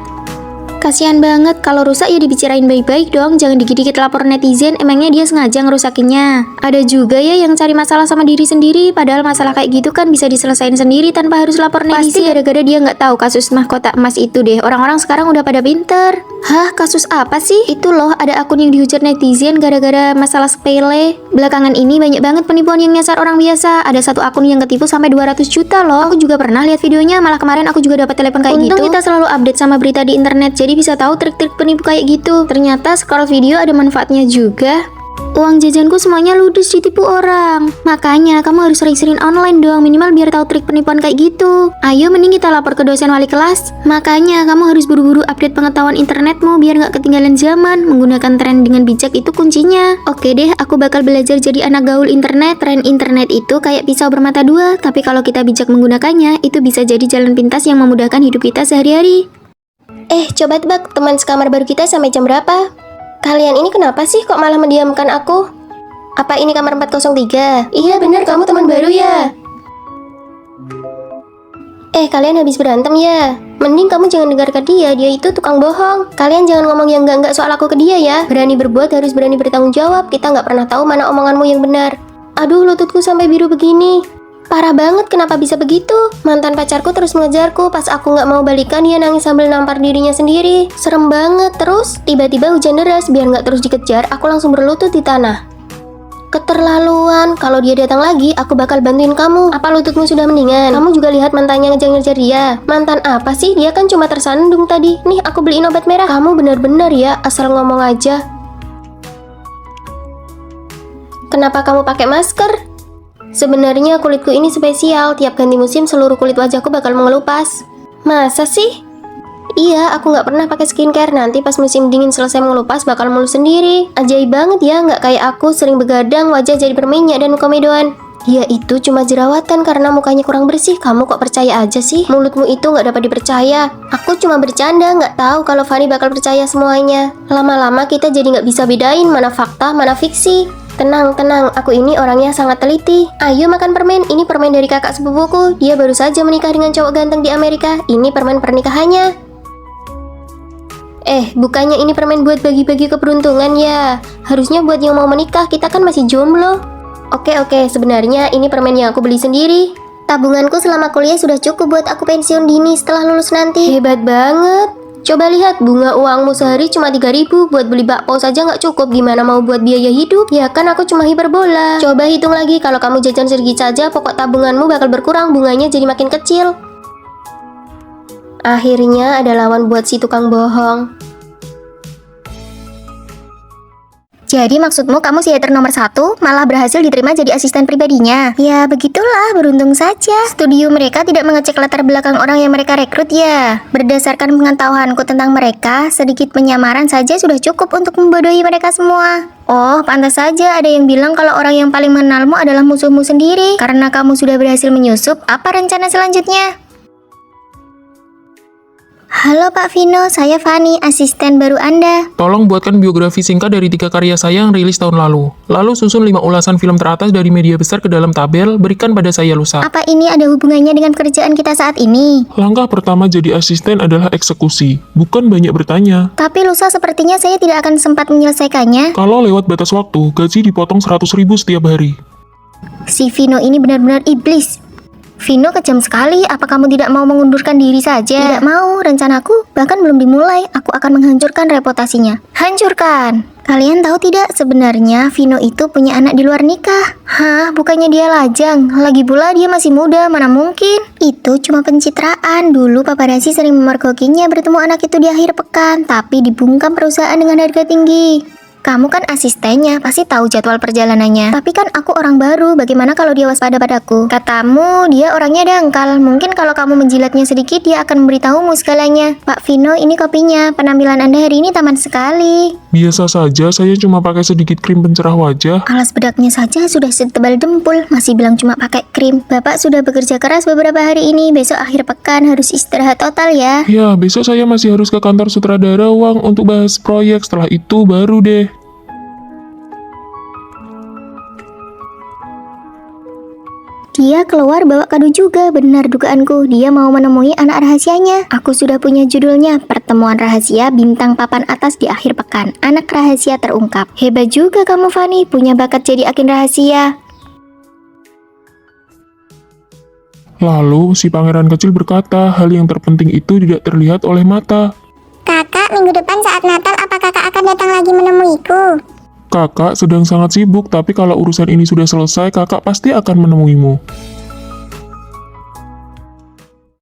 Kasihan banget, kalau rusak ya dibicarain baik-baik dong, jangan dikit-dikit lapor netizen, emangnya dia sengaja ngerusakinnya. Ada juga ya yang cari masalah sama diri sendiri, padahal masalah kayak gitu kan bisa diselesain sendiri tanpa harus lapor netizen. Pasti gara-gara dia nggak tahu kasus mahkota emas itu deh, orang-orang sekarang udah pada pinter. Hah, kasus apa sih? Itu loh, ada akun yang dihujat netizen gara-gara masalah sepele. Belakangan ini banyak banget penipuan yang nyasar orang biasa, ada satu akun yang ketipu sampai 200 juta loh. Aku juga pernah lihat videonya, malah kemarin aku juga dapat telepon kayak gitu. Untung kita selalu update sama berita di internet, jadi bisa tahu trik-trik penipu kayak gitu. Ternyata scroll video ada manfaatnya juga. Uang jajanku semuanya ludes ditipu orang. Makanya kamu harus sering-sering online dong, minimal biar tahu trik penipuan kayak gitu. Ayo mending kita lapor ke dosen wali kelas. Makanya kamu harus buru-buru update pengetahuan internetmu biar nggak ketinggalan zaman. Menggunakan tren dengan bijak itu kuncinya. Oke deh, aku bakal belajar jadi anak gaul internet. Tren internet itu kayak pisau bermata dua, tapi kalau kita bijak menggunakannya, itu bisa jadi jalan pintas yang memudahkan hidup kita sehari-hari. Coba tebak teman sekamar baru kita sampai jam berapa? Kalian ini kenapa sih kok malah mendiamkan aku? Apa ini kamar 403? Iya bener, kamu teman baru ya? Kalian habis berantem ya? Mending kamu jangan dengarkan dia itu tukang bohong. Kalian jangan ngomong yang enggak soal aku ke dia ya. Berani berbuat harus berani bertanggung jawab. Kita nggak pernah tahu mana omonganmu yang benar. Aduh, lututku sampai biru begini. Parah banget, kenapa bisa begitu? Mantan pacarku terus mengejarku. Pas aku nggak mau balikan, dia nangis sambil nampar dirinya sendiri. Serem banget. Terus tiba-tiba hujan deras. Biar nggak terus dikejar, aku langsung berlutut di tanah. Keterlaluan, kalau dia datang lagi, aku bakal bantuin kamu. Apa lututmu sudah mendingan? Kamu juga lihat mantannya ngejar-ngejar dia. Mantan apa sih? Dia kan cuma tersandung tadi. Nih, aku beliin obat merah. Kamu benar-benar ya, asal ngomong aja. Kenapa kamu pakai masker? Sebenarnya kulitku ini spesial. Tiap ganti musim, seluruh kulit wajahku bakal mengelupas. Masa sih? Iya, aku nggak pernah pakai skincare. Nanti pas musim dingin selesai mengelupas bakal mulus sendiri. Ajaib banget ya, nggak kayak aku sering begadang, wajah jadi berminyak dan komedoan. Dia itu cuma jerawatan karena mukanya kurang bersih. Kamu kok percaya aja sih? Mulutmu itu nggak dapat dipercaya. Aku cuma bercanda, nggak tahu kalau Fanny bakal percaya semuanya. Lama-lama kita jadi nggak bisa bedain mana fakta, mana fiksi. Tenang, aku ini orangnya sangat teliti. Ayo makan permen, ini permen dari kakak sepupuku. Dia baru saja menikah dengan cowok ganteng di Amerika. Ini permen pernikahannya. Bukannya ini permen buat bagi-bagi keberuntungan ya? Harusnya buat yang mau menikah, kita kan masih jomblo. Oke, sebenarnya ini permen yang aku beli sendiri. Tabunganku selama kuliah sudah cukup buat aku pensiun dini setelah lulus nanti. Hebat banget. Coba lihat, bunga uangmu sehari cuma 3.000, buat beli bakpao saja nggak cukup, gimana mau buat biaya hidup? Ya kan aku cuma hiperbola. Coba hitung lagi, kalau kamu jajan sedikit saja, pokok tabunganmu bakal berkurang, bunganya jadi makin kecil. Akhirnya ada lawan buat si tukang bohong. Jadi maksudmu kamu theater nomor 1 malah berhasil diterima jadi asisten pribadinya? Ya begitulah, beruntung saja. Studio mereka tidak mengecek latar belakang orang yang mereka rekrut ya. Berdasarkan pengetahuanku tentang mereka, sedikit penyamaran saja sudah cukup untuk membodohi mereka semua. Oh, pantas saja ada yang bilang kalau orang yang paling mengenalmu adalah musuhmu sendiri. Karena kamu sudah berhasil menyusup, apa rencana selanjutnya? Halo Pak Vino, saya Fanny, asisten baru Anda. Tolong buatkan biografi singkat dari 3 karya saya yang rilis tahun lalu. Lalu susun 5 ulasan film teratas dari media besar ke dalam tabel, berikan pada saya lusa. Apa ini ada hubungannya dengan pekerjaan kita saat ini? Langkah pertama jadi asisten adalah eksekusi, bukan banyak bertanya. Tapi lusa sepertinya saya tidak akan sempat menyelesaikannya. Kalau lewat batas waktu, gaji dipotong 100.000 setiap hari. Si Vino ini benar-benar iblis. Vino kejam sekali, apa kamu tidak mau mengundurkan diri saja? Tidak mau, rencanaku bahkan belum dimulai. Aku akan menghancurkan reputasinya. Hancurkan! Kalian tahu tidak, sebenarnya Vino itu punya anak di luar nikah. Hah, bukannya dia lajang? Lagi pula dia masih muda, mana mungkin? Itu cuma pencitraan. Dulu paparazzi sering memergokinya bertemu anak itu di akhir pekan, tapi dibungkam perusahaan dengan harga tinggi. Kamu kan asistennya, pasti tahu jadwal perjalanannya. Tapi kan aku orang baru, bagaimana kalau dia waspada padaku? Katamu, dia orangnya dangkal. Mungkin kalau kamu menjilatnya sedikit, dia akan memberitahumu segalanya. Pak Vino, ini kopinya. Penampilan Anda hari ini taman sekali. Biasa saja, saya cuma pakai sedikit krim pencerah wajah. Alas bedaknya saja sudah setebal dempul, masih bilang cuma pakai krim. Bapak sudah bekerja keras beberapa hari ini, besok akhir pekan harus istirahat total ya. Ya, besok saya masih harus ke kantor sutradara uang untuk bahas proyek. Setelah itu baru deh. Dia keluar bawa kado juga, benar dugaanku. Dia mau menemui anak rahasianya. Aku sudah punya judulnya, Pertemuan Rahasia Bintang Papan Atas di Akhir Pekan. Anak rahasia terungkap. Hebat juga kamu Fanny, punya bakat jadi agen rahasia. Lalu, si pangeran kecil berkata, hal yang terpenting itu tidak terlihat oleh mata. Kakak, minggu depan saat Natal apa kakak akan datang lagi menemuiku? Kakak sedang sangat sibuk, tapi kalau urusan ini sudah selesai, kakak pasti akan menemuimu.